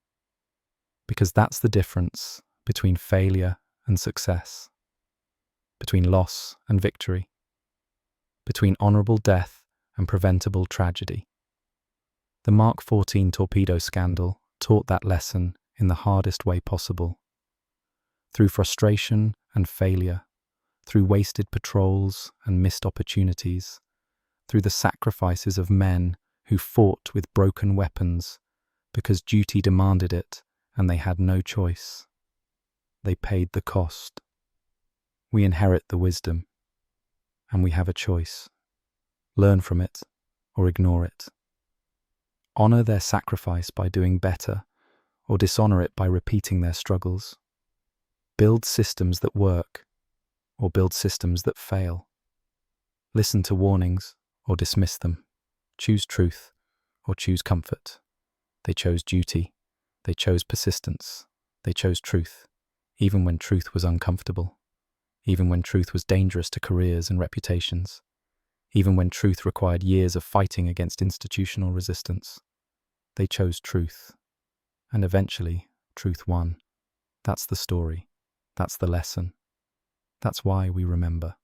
Because that's the difference between failure and success, between loss and victory, between honourable death and preventable tragedy. The Mark 14 torpedo scandal taught that lesson in the hardest way possible. Through frustration and failure, through wasted patrols and missed opportunities, through the sacrifices of men who fought with broken weapons because duty demanded it and they had no choice. They paid the cost. We inherit the wisdom, and we have a choice. Learn from it or ignore it. Honour their sacrifice by doing better, or dishonour it by repeating their struggles. Build systems that work, or build systems that fail. Listen to warnings, or dismiss them. Choose truth, or choose comfort. They chose duty. They chose persistence. They chose truth, even when truth was uncomfortable. Even when truth was dangerous to careers and reputations. Even when truth required years of fighting against institutional resistance. They chose truth. And eventually, truth won. That's the story. That's the lesson. That's why we remember.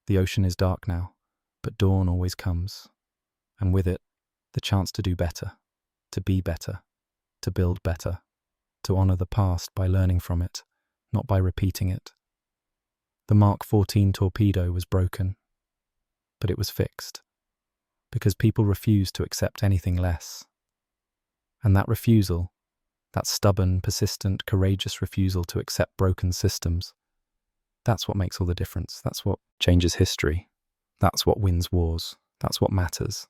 The ocean is dark now, but dawn always comes. And with it, the chance to do better, to be better, to build better, to honour the past by learning from it, not by repeating it. The Mark 14 torpedo was broken, but it was fixed, because people refused to accept anything less. And that refusal, that stubborn, persistent, courageous refusal to accept broken systems, that's what makes all the difference. That's what changes history. That's what wins wars. That's what matters.